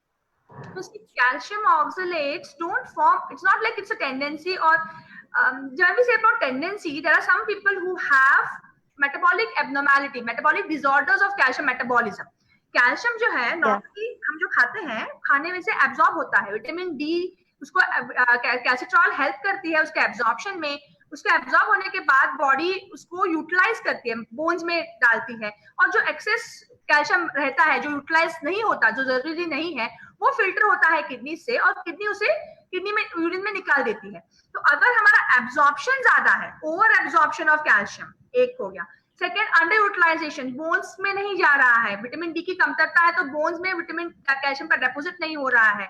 So see, calcium oxalates don't form. It's not like it's a tendency or when we say about tendency, there are some people who have metabolic abnormality, metabolic disorders of calcium metabolism. Calcium जो है नॉर्मली हम जो खाते हैं खाने में से एब्जॉर्ब होता है, विटामिन डी उसको कैल्सिट्रॉल हेल्प करती है उसके एब्जॉर्प्शन में, उसके एब्जॉर्ब होने के बाद बॉडी उसको यूटिलाइज करती है, बोन्स में डालती है, और जो एक्सेस कैल्शियम रहता है जो यूटिलाइज नहीं होता, जो जरूरी नहीं है, वो फिल्टर होता है किडनी से और किडनी उसे किडनी में यूरिन में निकाल देती है. तो अगर हमारा एब्जॉर्प्शन ज्यादा है, ओवर एब्जॉर्प्शन ऑफ कैल्शियम एक हो गया. सेकेंड, अंडर यूटिलाइजेशन, बोन्स में नहीं जा रहा है, विटामिन डी की कमतरता है तो बोन्स में विटामिन कैल्शियम का डेपोजिट नहीं हो रहा है.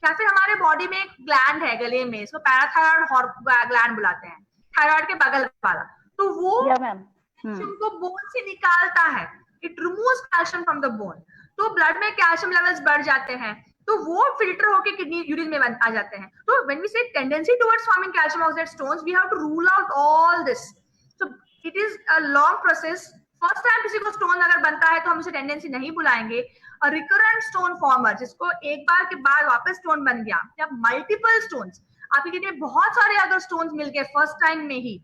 या फिर हमारे बॉडी में एक ग्लैंड है गले में, इसको पैराथायरॉयड ग्लैंड बुलाते हैं, थायराइड के बगल वाला, तो वो कैल्शियम को बोन से निकालता है, it removes calcium from the bone. तो ब्लड में कैल्शियम लेवल्स बढ़ जाते हैं तो वो फिल्टर होके किडनी यूरिन में आ जाते हैं. तो when we say tendency towards forming calcium oxide stones, we have to rule out all this. So it is a long process. First time किसी को स्टोन अगर बनता है तो हम उसे टेंडेंसी नहीं बुलाएंगे. रिकरेंट स्टोन फॉर्मर, जिसको एक बार के बाद वापस स्टोन बन गया, या मल्टीपल स्टोन्स, आपकी किडनी में बहुत सारे अगर स्टोन्स मिल गए फर्स्ट टाइम में ही,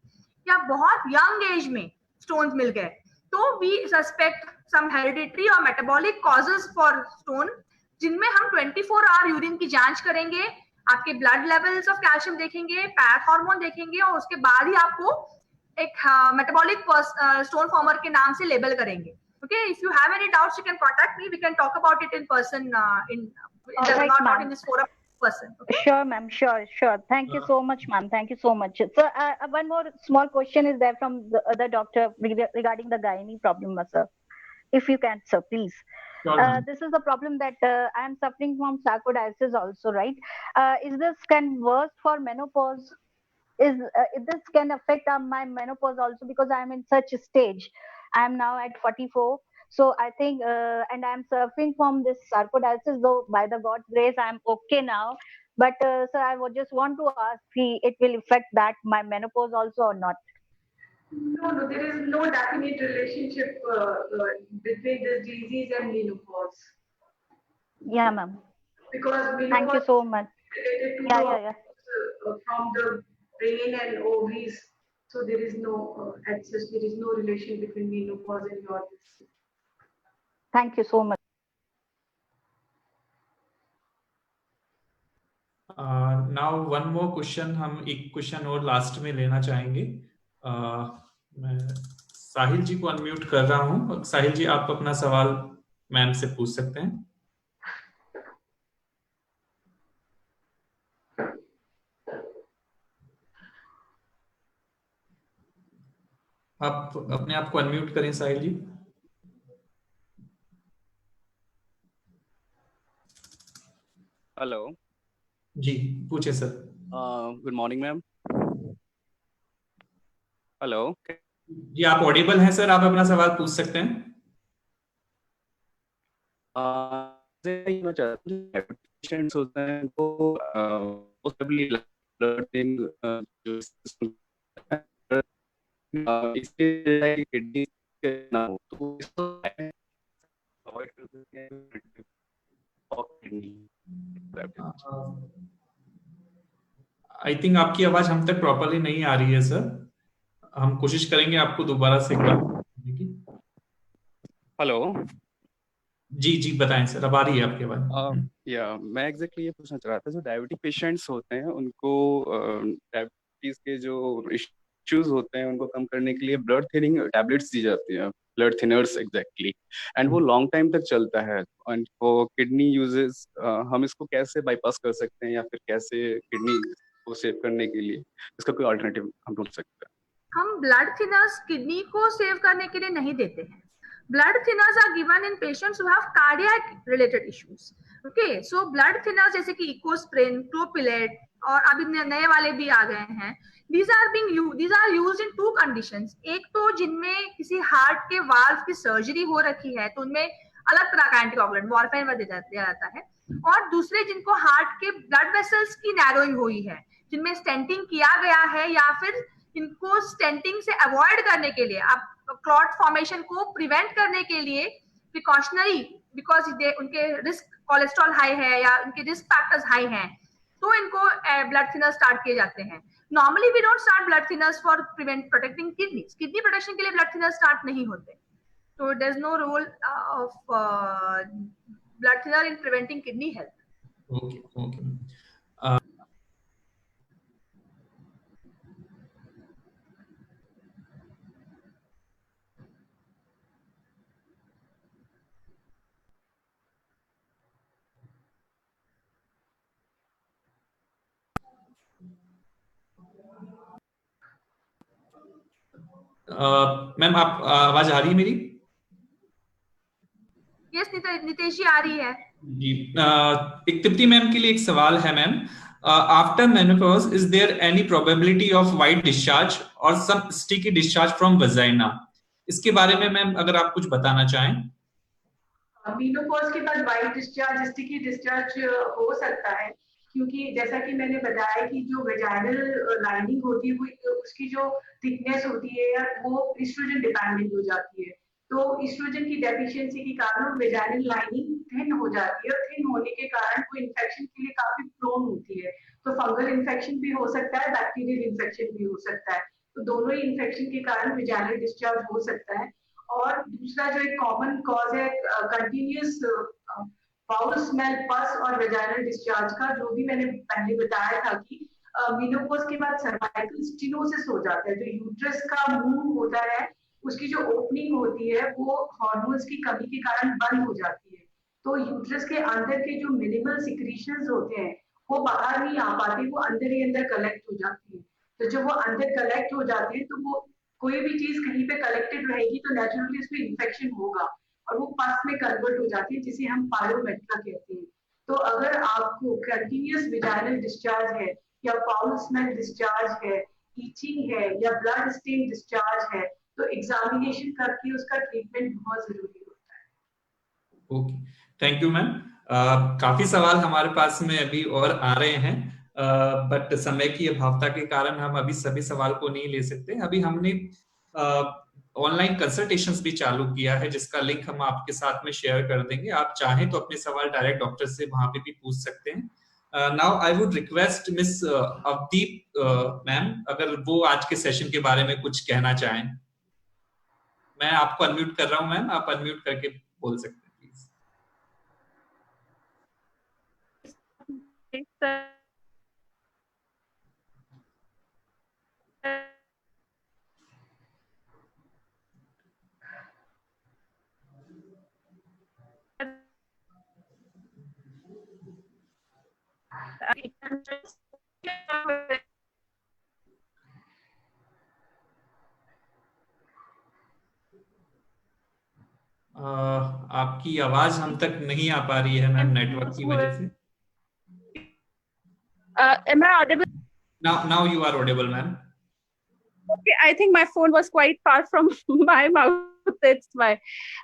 या बहुत यंग एज में स्टोन्स मिल गए, तो वी सस्पेक्ट सम हेरिडिटरी और मेटाबॉलिक कॉजेज फॉर स्टोन, जिनमें हम 24 आवर यूरिन की जांच करेंगे, आपके ब्लड लेवल्स ऑफ कैल्शियम देखेंगे, पैथ हार्मोन देखेंगे, और उसके बाद ही आपको एक मेटाबॉलिक स्टोन फॉर्मर के नाम से लेबल करेंगे. Okay, if you have any doubts, you can contact me. We can talk about it in person. Not in this forum. Person. Okay? Sure, ma'am. Sure. Thank you so much, ma'am. Thank you so much. So, one more small question is there from the other doctor regarding the gynae problem, sir. If you can, sir, please. This is the problem that I am suffering from sarcoidosis also, right? Is this can worse for menopause? Is this can affect my menopause also, because I am in such a stage. I am now at 44, so I think, and I am suffering from this sarcoidosis. Though by the God's grace, I am okay now. But sir, I would just want to ask, it will affect that my menopause also or not? No, there is no definite relationship between this disease and menopause. Yeah, ma'am. Because menopause, thank you so much. Related to from the brain and ovaries, so there is no access. There is no relation between menopause and your disease. Thank you so much. Now one more question, हम एक क्वेश्चन और लास्ट में लेना चाहेंगे. मैं साहिल जी को अनम्यूट कर रहा हूं. साहिल जी, आप अपना सवाल मैम से पूछ सकते हैं. आप अपने आप को अनम्यूट करें साहिल जी. हेलो जी, पूछे sir. Good morning ma'am. Hello जी, आप ऑडिबल हैं सर, आप अपना सवाल पूछ सकते हैं. पेशेंट्स होते हैं तो इसके किडनी ना हो तो इसको अवॉइड कर सकते हैं. आई थिंक आपकी आवाज हम तक प्रॉपरली नहीं आ रही है सर. हम कोशिश करेंगे आपको दोबारा से एक बार. हेलो जी बताएं सर, अब आ रही है आपकी आवाज. मैं एग्जैक्टली ये पूछना चाह रहा था, जो डायबिटिक पेशेंट्स होते हैं उनको डायबिटीज के जो इश्यूज होते हैं उनको कम करने के लिए ब्लड थिनिंग टैबलेट्स दी जाती हैं, ब्लड थिनर्स एग्जैक्टली, एंड वो लॉन्ग टाइम तक चलता है. एंड फॉर किडनी यूजेस हम इसको कैसे बाईपास कर सकते हैं, या फिर कैसे किडनी को सेव करने के लिए इसका कोई अल्टरनेटिव हम ढूंढ सकते हैं? हम ब्लड थिनर्स किडनी को सेव करने के लिए नहीं देते हैं. Blood thinners are given in patients who have cardiac related issues. Okay, so blood thinners जैसे कि Ecosprin, Clopilate और अभी नए वाले भी आ गए हैं, these are used in two conditions. एक तो जिनमें किसी हार्ट के वाल्व की सर्जरी हो रखी है तो उनमें अलग तरह का एंटीकोगुलेंट वारफेरिन दिया जाता है, और दूसरे जिनको हार्ट के ब्लड वेसल्स की नैरोइंग हुई है, जिनमें स्टेंटिंग किया गया है, या फिर इनको स्टेंटिंग से अवॉइड करने के लिए, आप क्लॉट फॉर्मेशन को प्रिवेंट करने के लिए प्रिकॉशनरी, बिकॉज उनके रिस्क कोलेस्ट्रॉल हाई है या उनके रिस्क फैक्टर्स हाई हैं, तो इनको ब्लड थिनर स्टार्ट किए जाते हैं. Normally we don't start blood thinners for protecting kidneys. Kidney protection के लिए ब्लड थिनर स्टार्ट नहीं होते. So there's no role of blood thinner in preventing kidney health. Okay, okay. Ma'am आप आवाज आ रही है मेरी? यस नितेश जी आ रही है जी. एक तृप्ति मैम के लिए एक सवाल है ma'am. After menopause is there any probability of white discharge और some sticky discharge from vagina? इसके बारे में मैम अगर आप कुछ बताना चाहें. मेनोपॉज के बाद वाइट डिस्चार्ज, स्टिकी डिस्चार्ज हो सकता है, क्योंकि जैसा कि मैंने बताया कि जो वेजाइनल लाइनिंग होती है वो उसकी जो थिकनेस होती है वो एस्ट्रोजन डिपेंडेंट हो जाती है. तो एस्ट्रोजन की डेफिशिएंसी के कारण वेजाइनल लाइनिंग थिन हो जाती है, और थिन होने के कारण वो इन्फेक्शन के लिए काफी प्रोन होती है. तो फंगल इन्फेक्शन भी हो सकता है, बैक्टीरियल इन्फेक्शन भी हो सकता है. तो दोनों ही इन्फेक्शन के कारण वेजाइनल डिस्चार्ज हो सकता है. और दूसरा जो एक कॉमन कॉज है कंटिन्यूअस फाउल स्मेल, पस और वेजाइनल डिस्चार्ज का, जो भी मैंने पहले बताया था कि मेनोपॉज के बाद सर्वाइकल स्टेनोसिस हो जाता है. जो यूट्रस का मूव होता है, उसकी जो ओपनिंग होती है वो हार्मोन्स की कमी के कारण बंद हो जाती है. तो यूट्रस के अंदर के जो मिनिमल सिक्रीशंस होते हैं वो बाहर नहीं आ पाती, वो अंदर ही अंदर कलेक्ट हो जाती है. तो जब वो अंदर कलेक्ट हो जाती है तो वो कोई भी चीज कहीं पे कलेक्टेड रहेगी तो नेचुरली उसमें इन्फेक्शन होगा, और वो पस में कन्वर्ट हो जाती है, जिसे हम पायोमेट्रा कहते हैं. तो अगर आपको कंटिन्यूअस वेजाइनल डिस्चार्ज है, या फाउल स्मेल डिस्चार्ज है, ईचिंग है, या ब्लड स्टेन डिस्चार्ज है, तो एग्जामिनेशन करके उसका ट्रीटमेंट बहुत जरूरी होता है. Okay, thank you ma'am. काफी सवाल हमारे पास में अभी और आ रहे हैं, बट समय की अभावता के कारण हम अभी सभी सवाल को नहीं ले सकते. अभी हमने ऑनलाइन कंसल्टेशंस भी चालू किया है, जिसका लिंक हम आपके साथ में शेयर कर देंगे. आप चाहें तो अपने सवाल डायरेक्ट डॉक्टर से वहां पे भी पूछ सकते हैं. Now I would request miss Avdeep ma'am, अगर वो आज के सेशन के बारे में कुछ कहना चाहें. मैं आपको अनम्यूट कर रहा हूं मैम, आप अनम्यूट करके बोल सकते हैं प्लीज. आपकी आवाज हम तक नहीं आ पा रही है मैम, नेटवर्क की वजह से. Am I audible? Now you are audible, ma'am. Okay, I think my phone was quite far from my mouth. That's why.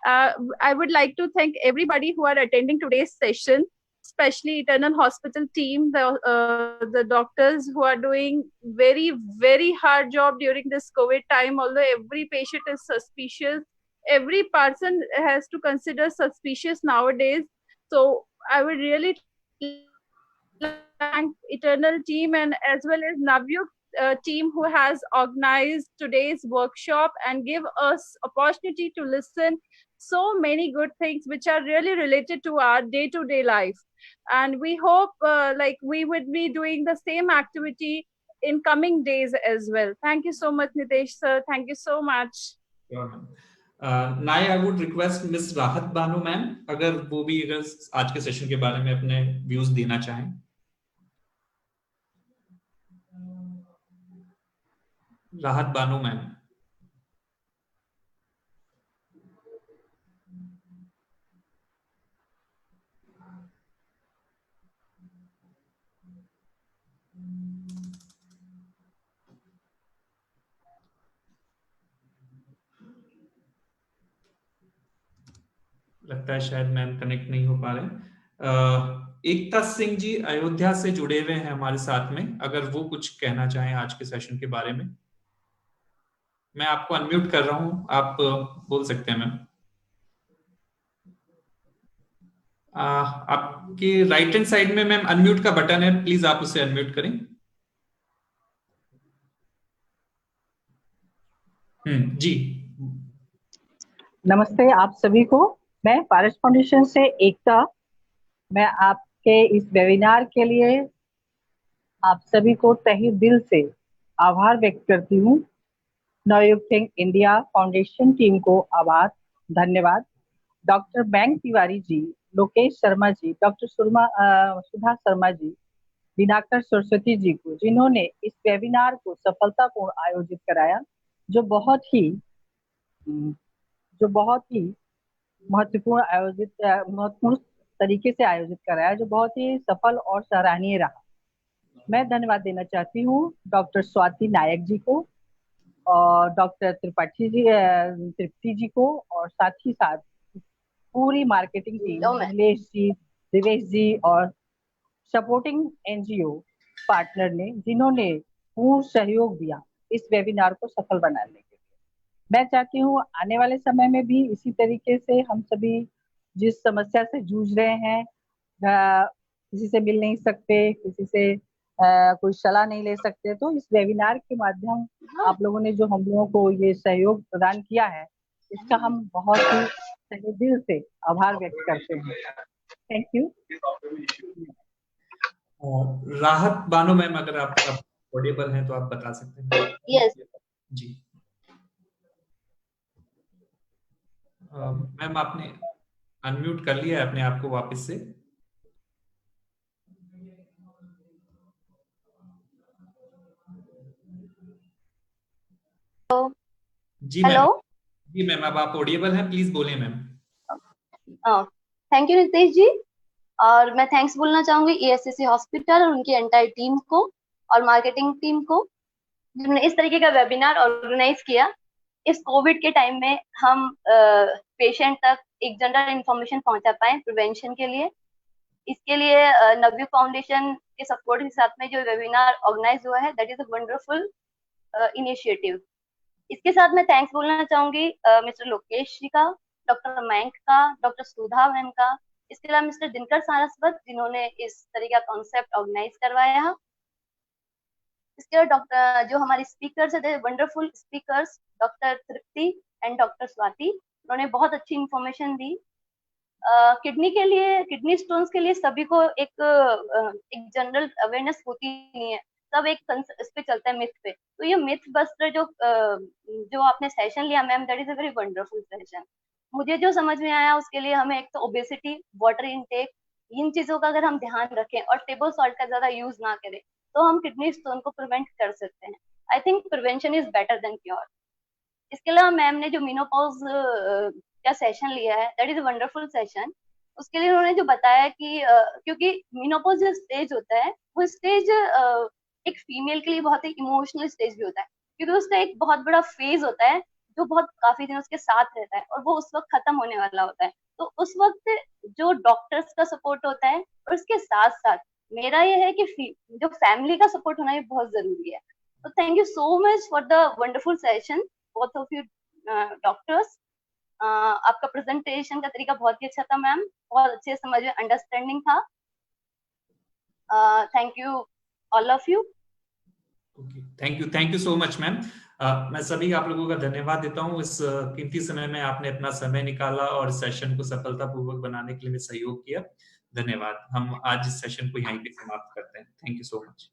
I would like to thank everybody who are attending today's session, especially Eternal Hospital team, the doctors who are doing very hard job during this COVID time. Although every patient is suspicious, every person has to consider suspicious nowadays. So I would really thank Eternal team and as well as Navyuk team who has organized today's workshop and give us opportunity to listen so many good things which are really related to our day-to-day life. And we hope like we would be doing the same activity in coming days as well. Thank you so much, Nitesh sir. Thank you so much. Sure, ma'am. Now I would request Miss राहत बानो मैम, अगर वो भी अगर आज के सेशन के बारे में अपने व्यूज देना चाहें. राहत बानो मैम. लगता है शायद मैम कनेक्ट नहीं हो पा रहे। एकता सिंह जी अयोध्या से जुड़े हुए हैं हमारे साथ में, अगर वो कुछ कहना चाहें आज के सेशन के बारे में। मैं आपको अनम्यूट कर रहा हूं, आप बोल सकते हैं मैम। आपके राइट हैंड साइड में मैम अनम्यूट का बटन है, प्लीज आप उसे अनम्यूट करें। जी नमस्ते आप सभी को। मैं पारस फाउंडेशन से एकता। मैं आपके इस वेबिनार के लिए आप सभी को तहे दिल से आभार व्यक्त करती हूँ। नवयुग इंडिया फाउंडेशन टीम को आभार, धन्यवाद। Doctor bank Tiwari ji, Lokesh Sharma ji, doctor सुधा शर्मा जी, दिनाकर सरस्वती जी को, जिन्होंने इस वेबिनार को सफलतापूर्ण आयोजित कराया, जो बहुत ही महत्वपूर्ण तरीके से आयोजित कराया, जो बहुत ही सफल और सराहनीय रहा। मैं धन्यवाद देना चाहती हूँ डॉक्टर स्वाति नायक जी को और डॉक्टर तृप्ति जी को, और साथ ही साथ पूरी मार्केटिंग टीम, अखिलेश जी, दिवेश जी और सपोर्टिंग एनजीओ पार्टनर ने, जिन्होंने पूर्ण सहयोग दिया इस वेबिनार को सफल बनाने के लिए। मैं चाहती हूँ आने वाले समय में भी इसी तरीके से हम सभी जिस समस्या से जूझ रहे हैं, किसी से मिल नहीं सकते, किसी से कोई सलाह नहीं ले सकते, तो इस वेबिनार के माध्यम आप लोगों ने जो हम लोगों को ये सहयोग प्रदान किया है, इसका हम बहुत ही तहे दिल से आभार व्यक्त करते हैं। Thank you. राहत बानो मैम, अगर आप ऑडिबल हैं तो आप बता सकते हैं। यस जी मैम, आपने अनम्यूट कर लिया है अपने आप को वापस से। जी हेलो जी मैम, अब आप ऑडिबल हैं, प्लीज बोलिए मैम। थैंक यू नितेश जी। और मैं थैंक्स बोलना चाहूंगी ESCC हॉस्पिटल और उनकी एंटायर टीम को और मार्केटिंग टीम को, जिन्होंने इस तरीके का वेबिनार ऑर्गेनाइज किया। इस कोविड के टाइम में हम पेशेंट तक एक जनरल इंफॉर्मेशन पहुंचा पाए प्रिवेंशन के लिए। इसके लिए नवयुग फाउंडेशन के सपोर्ट के साथ में जो वेबिनार ऑर्गेनाइज हुआ है, that is a wonderful initiative. इसके साथ मैं थैंक्स बोलना चाहूंगी मिस्टर लोकेश जी का, डॉक्टर मयंक का, डॉक्टर सुधा मैम का, इसके अलावा मिस्टर दिनकर सारस्वत, जिन्होंने इस तरीके का कॉन्सेप्ट ऑर्गेनाइज करवाया। इसके अलावा डॉक्टर जो हमारे स्पीकर्स है, wonderful speakers, doctor Tripti and doctor Swati, उन्होंने बहुत अच्छी इंफॉर्मेशन दी। किडनी के लिए, किडनी स्टोन्स के लिए सभी को एक जनरल अवेयरनेस होती नहीं है, सब एक इस पे चलता है मिथ पे। तो ये मिथ बस्टर जो आपने सेशन लिया ma'am, that is a very wonderful session. मुझे जो समझ में आया उसके लिए हमें एक तो ओबेसिटी, वाटर इनटेक, इन चीजों का अगर हम ध्यान रखें और टेबल सॉल्ट का ज्यादा यूज ना करें, तो हम किडनी स्टोन को प्रिवेंट कर सकते हैं। I think prevention is better than cure. इसके अलावा मैम ने जो मेनोपॉज का सेशन लिया है, that is a wonderful session. उसके लिए उन्होंने जो बताया कि क्योंकि मेनोपॉज जो स्टेज होता है, वो स्टेज एक फीमेल के लिए बहुत ही इमोशनल स्टेज भी होता है, क्योंकि उसका एक बहुत बड़ा फेज होता है जो बहुत काफी दिन उसके साथ रहता है और वो उस वक्त खत्म होने वाला होता है। तो उस वक्त जो डॉक्टर्स का सपोर्ट होता है और उसके साथ साथ मेरा ये है कि जो फैमिली का सपोर्ट होना ये बहुत जरूरी है। तो thank you so much for the wonderful session both of you doctors. आपका प्रेजेंटेशन का तरीका बहुत ही अच्छा था मैम, बहुत अच्छे समझ में अंडरस्टैंडिंग था। Thank you all of you. Thank you so much ma'am. मैं सभी आप लोगों का धन्यवाद देता हूँ। इस कीमती समय में आपने अपना समय निकाला और सेशन को सफलतापूर्वक बनाने के लिए सहयोग किया। धन्यवाद। हम आज इस सेशन को यहीं पे समाप्त करते हैं। Thank you so much.